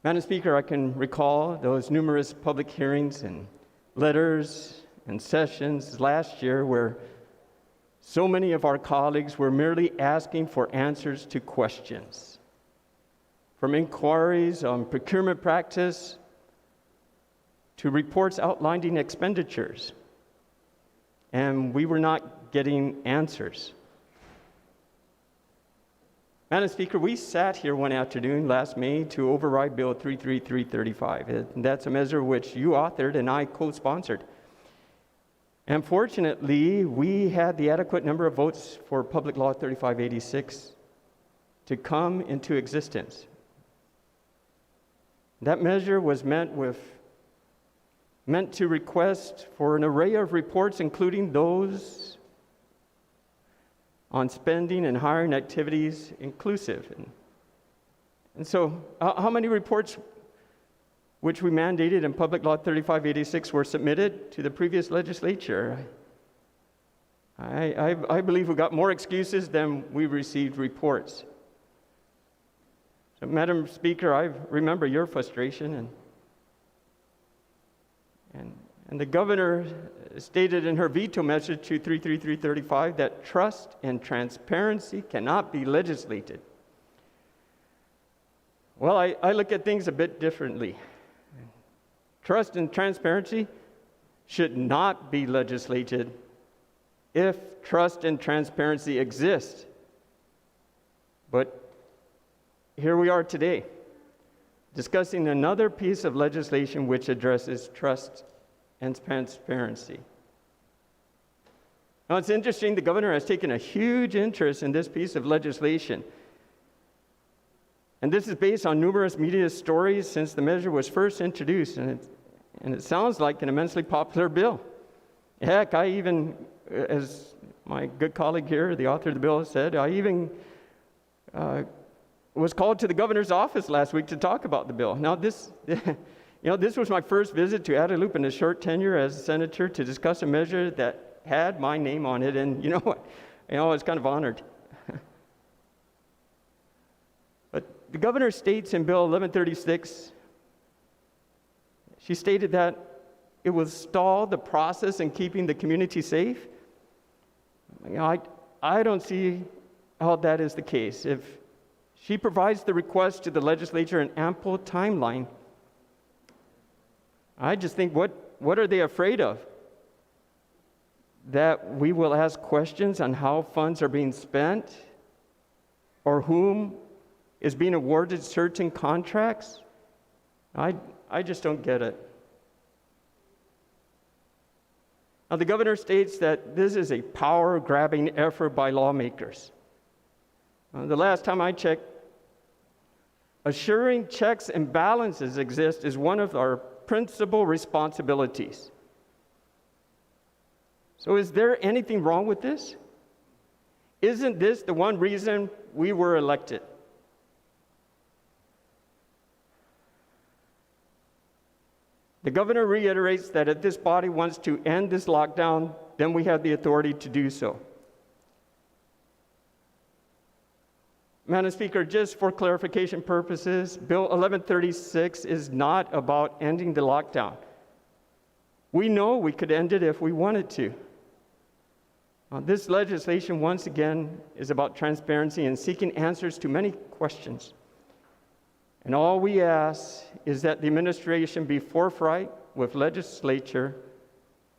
Madam Speaker, I can recall those numerous public hearings and letters and sessions last year where so many of our colleagues were merely asking for answers to questions. From inquiries on procurement practice to reports outlining expenditures. And we were not getting answers. Madam Speaker, we sat here one afternoon last May to override Bill 33335. And that's a measure which you authored and I co-sponsored. And fortunately, we had the adequate number of votes for Public Law 3586 to come into existence. That measure was meant to request for an array of reports, including those on spending and hiring activities inclusive. And so, how many reports which we mandated in Public Law 3586 were submitted to the previous legislature? I believe we got more excuses than we received reports. So, Madam Speaker, I remember your frustration, and the governor stated in her veto measure to 33335 that trust and transparency cannot be legislated. Well, I look at things a bit differently. Trust and transparency should not be legislated if trust and transparency exist. But here we are today, discussing another piece of legislation which addresses trust and transparency. Now, it's interesting, the governor has taken a huge interest in this piece of legislation. And this is based on numerous media stories since the measure was first introduced, and it sounds like an immensely popular bill. Heck, I even, as my good colleague here, the author of the bill, said, I even was called to the governor's office last week to talk about the bill. Now, this was my first visit to Guadalupe in a short tenure as a senator to discuss a measure that had my name on it, and I was kind of honored. But the governor states in Bill 1136, she stated that it will stall the process in keeping the community safe. I don't see how that is the case. If she provides the request to the legislature an ample timeline, I just think, what are they afraid of? That we will ask questions on how funds are being spent, or whom is being awarded certain contracts? I just don't get it. Now, the governor states that this is a power-grabbing effort by lawmakers. The last time I checked, assuring checks and balances exist is one of our principal responsibilities. So is there anything wrong with this? Isn't this the one reason we were elected? The governor reiterates that if this body wants to end this lockdown, then we have the authority to do so. Madam Speaker, just for clarification purposes, Bill 1136 is not about ending the lockdown. We know we could end it if we wanted to. This legislation, once again, is about transparency and seeking answers to many questions. And all we ask is that the administration be forthright with legislature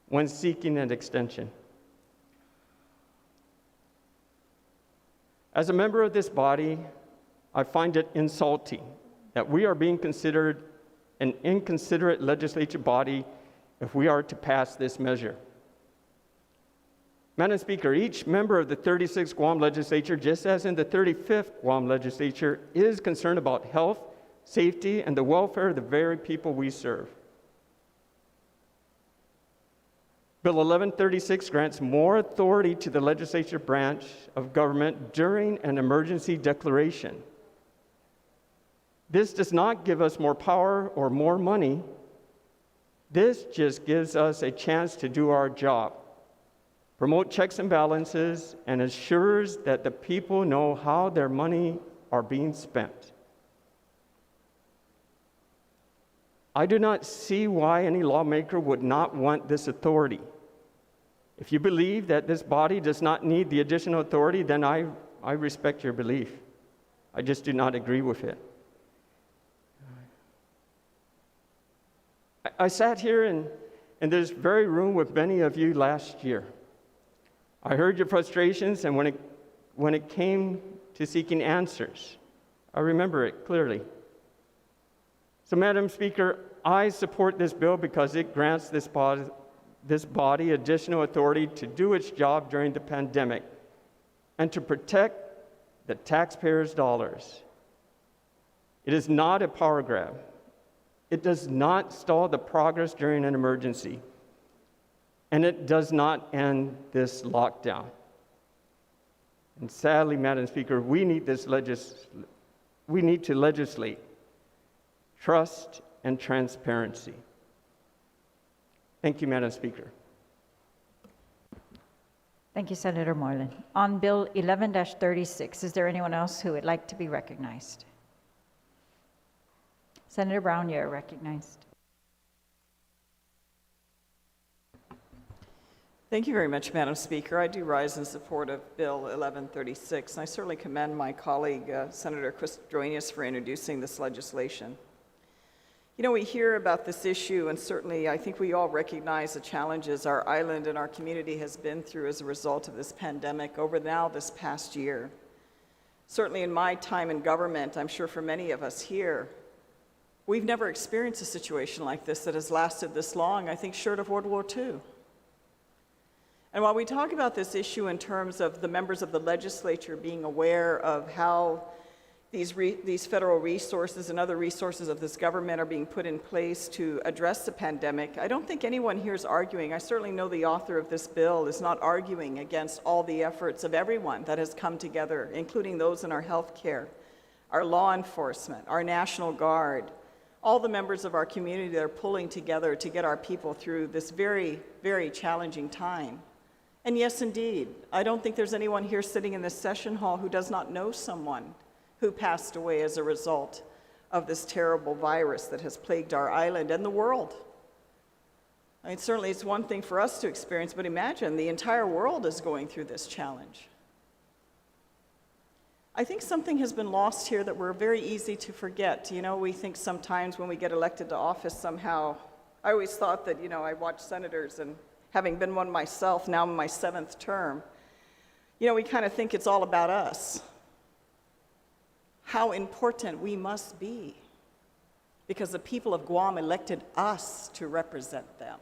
when seeking an extension. As a member of this body, I find it insulting that we are being considered an inconsiderate legislative body if we are to pass this measure. Madam Speaker, each member of the 36th Guam Legislature, just as in the 35th Guam Legislature, is concerned about health, safety, and the welfare of the very people we serve. Bill 1136 grants more authority to the legislature branch of government during an emergency declaration. This does not give us more power or more money. This just gives us a chance to do our job, promote checks and balances, and assures that the people know how their money are being spent. I do not see why any lawmaker would not want this authority. If you believe that this body does not need the additional authority, then I respect your belief. I just do not agree with it. I sat here in this very room with many of you last year. I heard your frustrations, and when it came to seeking answers. I remember it clearly. So, Madam Speaker, I support this bill because it grants this body additional authority to do its job during the pandemic and to protect the taxpayers' dollars. It is not a power grab. It does not stall the progress during an emergency. And it does not end this lockdown. And sadly, Madam Speaker, we need to legislate trust and transparency. Thank you, Madam Speaker.
Thank you, Senator Moylan. On Bill 11-36, is there anyone else who would like to be recognized? Senator Brown, you're recognized.
Thank you very much, Madam Speaker. I do rise in support of Bill 1136, and I certainly commend my colleague, Senator Christodoulias, for introducing this legislation. You know, we hear about this issue, and certainly I think we all recognize the challenges our island and our community has been through as a result of this pandemic over now this past year. Certainly in my time in government, I'm sure for many of us here, we've never experienced a situation like this that has lasted this long, I think short of World War II. And while we talk about this issue in terms of the members of the legislature being aware of how these federal resources and other resources of this government are being put in place to address the pandemic, I don't think anyone here is arguing. I certainly know the author of this bill is not arguing against all the efforts of everyone that has come together, including those in our health care, our law enforcement, our National Guard, all the members of our community that are pulling together to get our people through this very, very challenging time. And yes, indeed, I don't think there's anyone here sitting in this session hall who does not know someone who passed away as a result of this terrible virus that has plagued our island and the world. I mean, certainly it's one thing for us to experience, but imagine the entire world is going through this challenge. I think something has been lost here that we're very easy to forget. You know, we think sometimes when we get elected to office somehow, I always thought that, you know, I watched senators, and having been one myself, now in my 7th term, you know, we kind of think it's all about us. How important we must be, because the people of Guam elected us to represent them.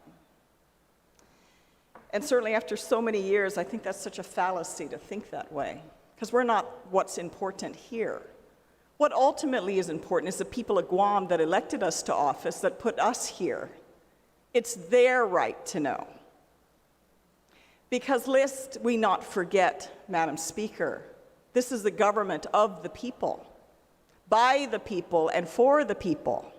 And certainly after so many years, I think that's such a fallacy to think that way, because we're not what's important here. What ultimately is important is the people of Guam that elected us to office, that put us here. It's their right to know. Because lest we not forget, Madam Speaker, this is the government of the people, by the people and for the people.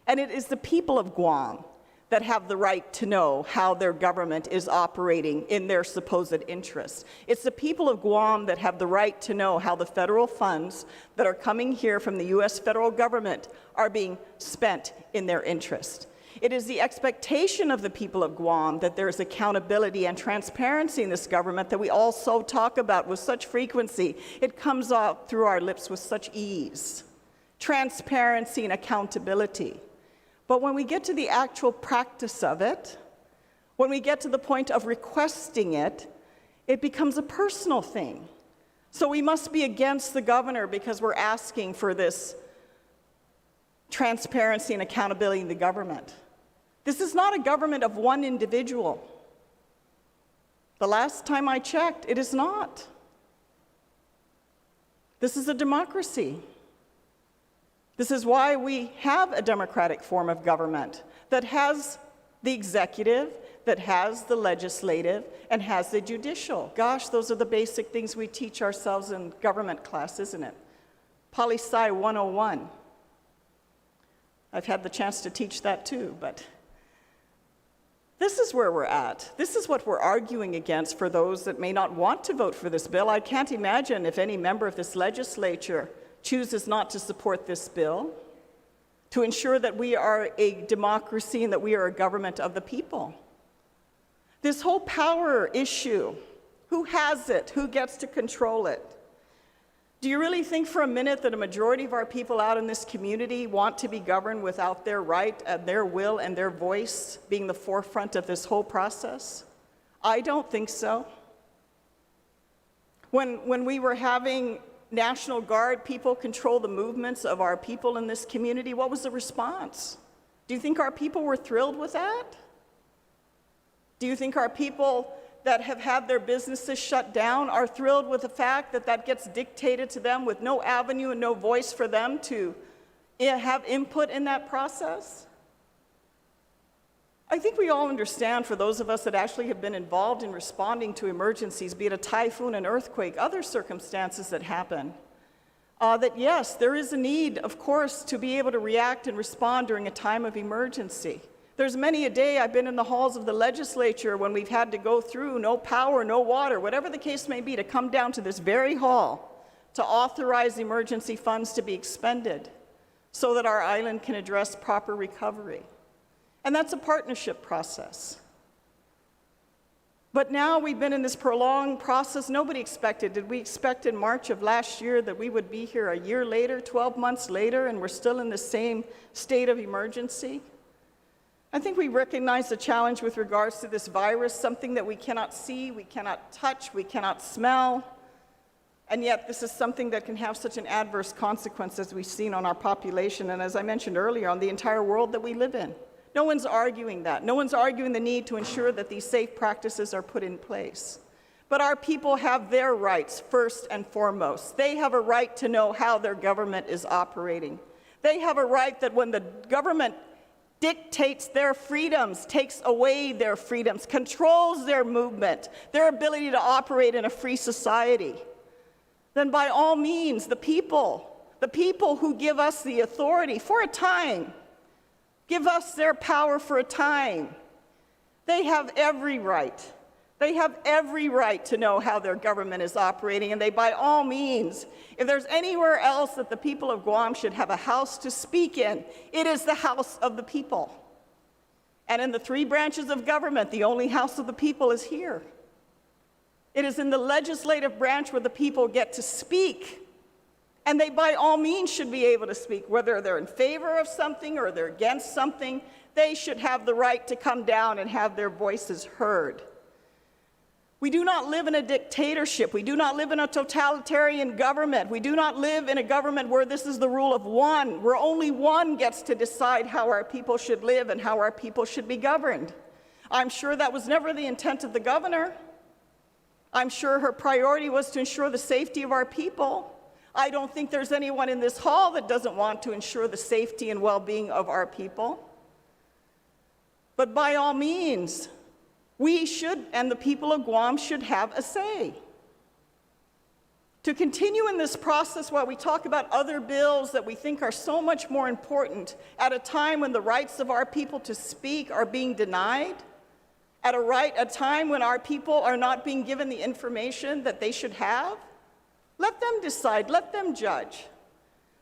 And it is the people of Guam that have the right to know how their government is operating in their supposed interests. It's the people of Guam that have the right to know how the federal funds that are coming here from the U.S. federal government are being spent in their interest. It is the expectation of the people of Guam that there is accountability and transparency in this government that we all so talk about with such frequency. It comes out through our lips with such ease. Transparency and accountability. But when we get to the actual practice of it, when we get to the point of requesting it, it becomes a personal thing. So we must be against the governor because we're asking for this transparency and accountability in the government. This is not a government of one individual. The last time I checked, it is not. This is a democracy. This is why we have a democratic form of government that has the executive, that has the legislative, and has the judicial. Gosh, those are the basic things we teach ourselves in government class, isn't it? Poli-Sci 101. I've had the chance to teach that too, but this is where we're at. This is what we're arguing against for those that may not want to vote for this bill. I can't imagine if any member of this legislature chooses not to support this bill to ensure that we are a democracy and that we are a government of the people. This whole power issue, who has it? Who gets to control it? Do you really think for a minute that a majority of our people out in this community want to be governed without their right and their will and their voice being the forefront of this whole process? I don't think so. When we were having National Guard people control the movements of our people in this community, what was the response? Do you think our people were thrilled with that? Do you think our people that have had their businesses shut down are thrilled with the fact that that gets dictated to them with no avenue and no voice for them to have input in that process? I think we all understand, for those of us that actually have been involved in responding to emergencies, be it a typhoon, an earthquake, other circumstances that happen, that yes, there is a need, of course, to be able to react and respond during a time of emergency. There's many a day I've been in the halls of the legislature when we've had to go through no power, no water, whatever the case may be, to come down to this very hall to authorize emergency funds to be expended so that our island can address proper recovery. And that's a partnership process. But now we've been in this prolonged process. Nobody expected. Did we expect in March of last year that we would be here a year later, 12 months later, and we're still in the same state of emergency? I think we recognize the challenge with regards to this virus, something that we cannot see, we cannot touch, we cannot smell, and yet this is something that can have such an adverse consequence as we've seen on our population, and as I mentioned earlier, on the entire world that we live in. No one's arguing that. No one's arguing the need to ensure that these safe practices are put in place. But our people have their rights first and foremost. They have a right to know how their government is operating. They have a right that when the government dictates their freedoms, takes away their freedoms, controls their movement, their ability to operate in a free society, then by all means, the people who give us the authority for a time, give us their power for a time, they have every right. They have every right to know how their government is operating, and they, by all means, if there's anywhere else that the people of Guam should have a house to speak in, it is the house of the people. And in the three branches of government, the only house of the people is here. It is in the legislative branch where the people get to speak. And they, by all means, should be able to speak. Whether they're in favor of something or they're against something, they should have the right to come down and have their voices heard. We do not live in a dictatorship. We do not live in a totalitarian government. We do not live in a government where this is the rule of one, where only one gets to decide how our people should live and how our people should be governed. I'm sure that was never the intent of the governor. I'm sure her priority was to ensure the safety of our people. I don't think there's anyone in this hall that doesn't want to ensure the safety and well-being of our people. But by all means, we should, and the people of Guam should have a say. To continue in this process while we talk about other bills that we think are so much more important at a time when the rights of our people to speak are being denied, at a time when our people are not being given the information that they should have, let them decide, let them judge.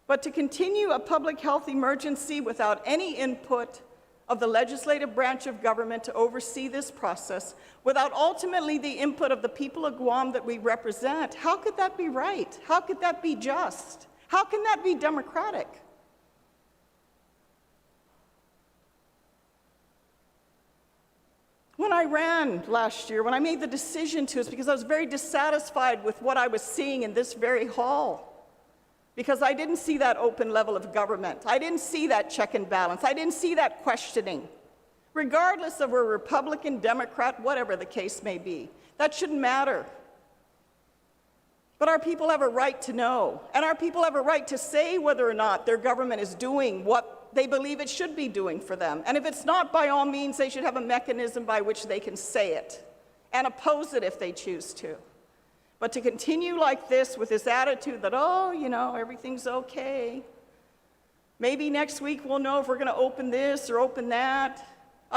But to continue a public health emergency without any input of the legislative branch of government to oversee this process, without ultimately the input of the people of Guam that we represent, how could that be right? How could that be just? How can that be democratic? When I ran last year, when I made the decision to, it's because I was very dissatisfied with what I was seeing in this very hall. Because I didn't see that open level of government. I didn't see that check and balance. I didn't see that questioning. Regardless of a Republican, Democrat, whatever the case may be, that shouldn't matter. But our people have a right to know, and our people have a right to say whether or not their government is doing what they believe it should be doing for them. And if it's not, by all means, they should have a mechanism by which they can say it and oppose it if they choose to. But to continue like this with this attitude that, oh, you know, everything's okay. Maybe next week we'll know if we're going to open this or open that.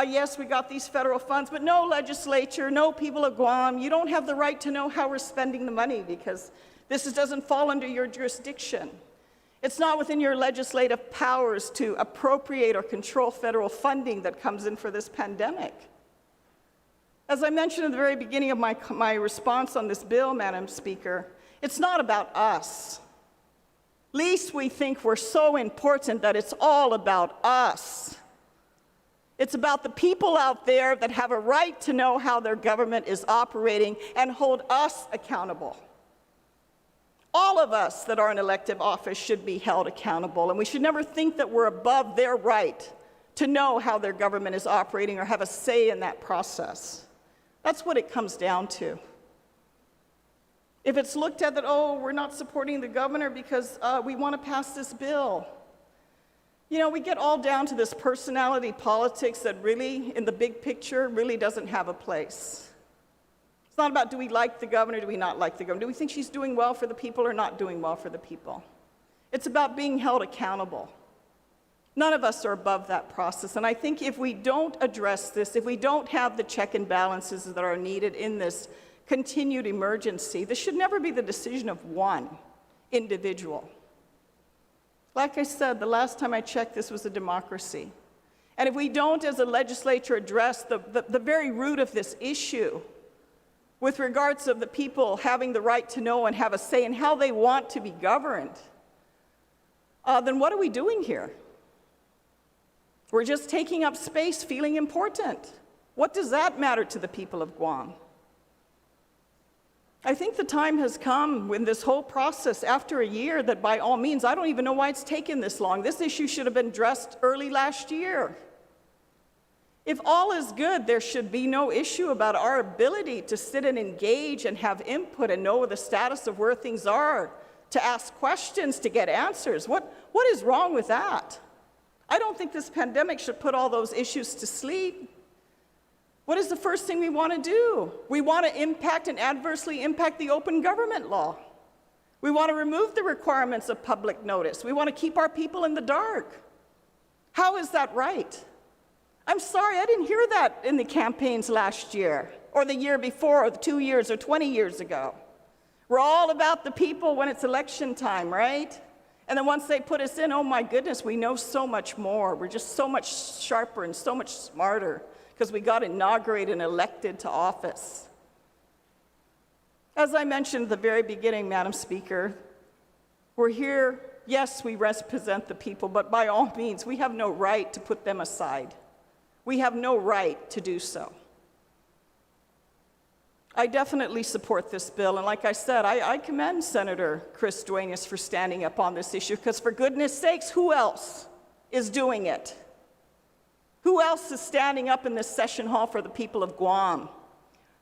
Yes, we got these federal funds, but no legislature, no people of Guam, you don't have the right to know how we're spending the money because this doesn't fall under your jurisdiction. It's not within your legislative powers to appropriate or control federal funding that comes in for this pandemic. As I mentioned at the very beginning of my response on this bill, Madam Speaker, it's not about us. Least we think we're so important that it's all about us. It's about the people out there that have a right to know how their government is operating and hold us accountable. All of us that are in elective office should be held accountable, and we should never think that we're above their right to know how their government is operating or have a say in that process. That's what it comes down to. If it's looked at that, oh, we're not supporting the governor because we want to pass this bill. You know, we get all down to this personality politics that really, in the big picture, really doesn't have a place. It's not about do we like the governor, do we not like the governor, do we think she's doing well for the people or not doing well for the people. It's about being held accountable. None of us are above that process, and I think if we don't address this, if we don't have the check and balances that are needed in this continued emergency, this should never be the decision of one individual. Like I said, the last time I checked, this was a democracy. And if we don't, as a legislature, address the very root of this issue, with regards to the people having the right to know and have a say in how they want to be governed, then what are we doing here? We're just taking up space, feeling important. What does that matter to the people of Guam? I think the time has come in this whole process after a year that by all means, I don't even know why it's taken this long. This issue should have been addressed early last year. If all is good, there should be no issue about our ability to sit and engage and have input and know the status of where things are, to ask questions, to get answers. What is wrong with that? I don't think this pandemic should put all those issues to sleep. What is the first thing we want to do? We want to impact and adversely impact the open government law. We want to remove the requirements of public notice. We want to keep our people in the dark. How is that right? I'm sorry, I didn't hear that in the campaigns last year, or the year before, or the 2 years, or 20 years ago. We're all about the people when it's election time, right? And then once they put us in, oh my goodness, we know so much more. We're just so much sharper and so much smarter because we got inaugurated and elected to office. As I mentioned at the very beginning, Madam Speaker, we're here, yes, we represent the people, but by all means, we have no right to put them aside. We have no right to do so. I definitely support this bill, and like I said, I commend Senator Chris Duenas for standing up on this issue, because for goodness sakes, who else is doing it? Who else is standing up in this session hall for the people of Guam?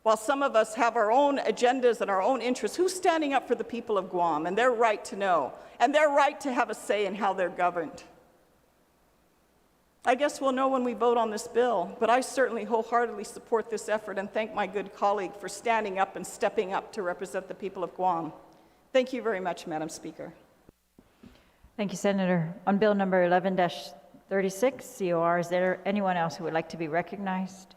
While some of us have our own agendas and our own interests, who's standing up for the people of Guam and their right to know, and their right to have a say in how they're governed? I guess we'll know when we vote on this bill, but I certainly wholeheartedly support this effort and thank my good colleague for standing up and stepping up to represent the people of Guam. Thank you very much, Madam Speaker.
Thank you, Senator. On Bill number 11-36, COR, is there anyone else who would like to be recognized?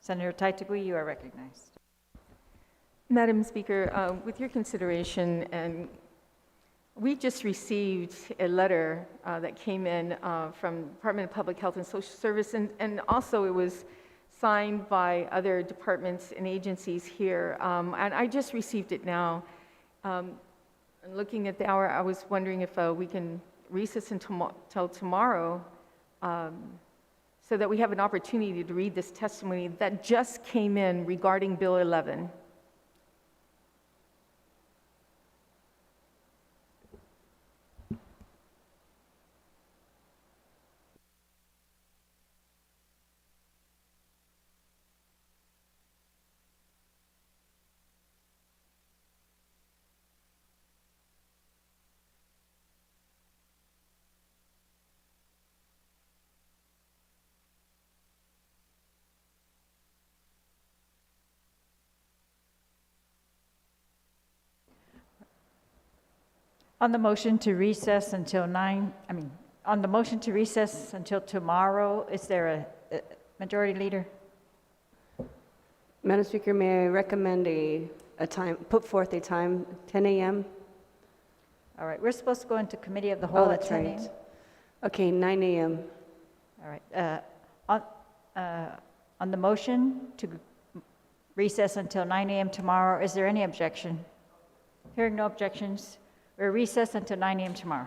Senator Pt.2, you are recognized.
Madam Speaker, with your consideration, and we just received a letter that came in from Department of Public Health and Social Service, and also it was signed by other departments and agencies here, and I just received it now. Looking at the hour, I was wondering if we can recess until tomorrow so that we have an opportunity to read this testimony that just came in regarding Bill 11.
On the motion to recess until on the motion to recess until tomorrow, is there a majority leader?
Madam Speaker, may I recommend a time, put forth a time, 10 a.m.?
All right, we're supposed to go into committee of the whole at
that's
10
right.
a.m.
Okay, 9 a.m.
All right. On the motion to recess until 9 a.m. tomorrow, is there any objection? Hearing no objections, we're recessed until 9 a.m. tomorrow.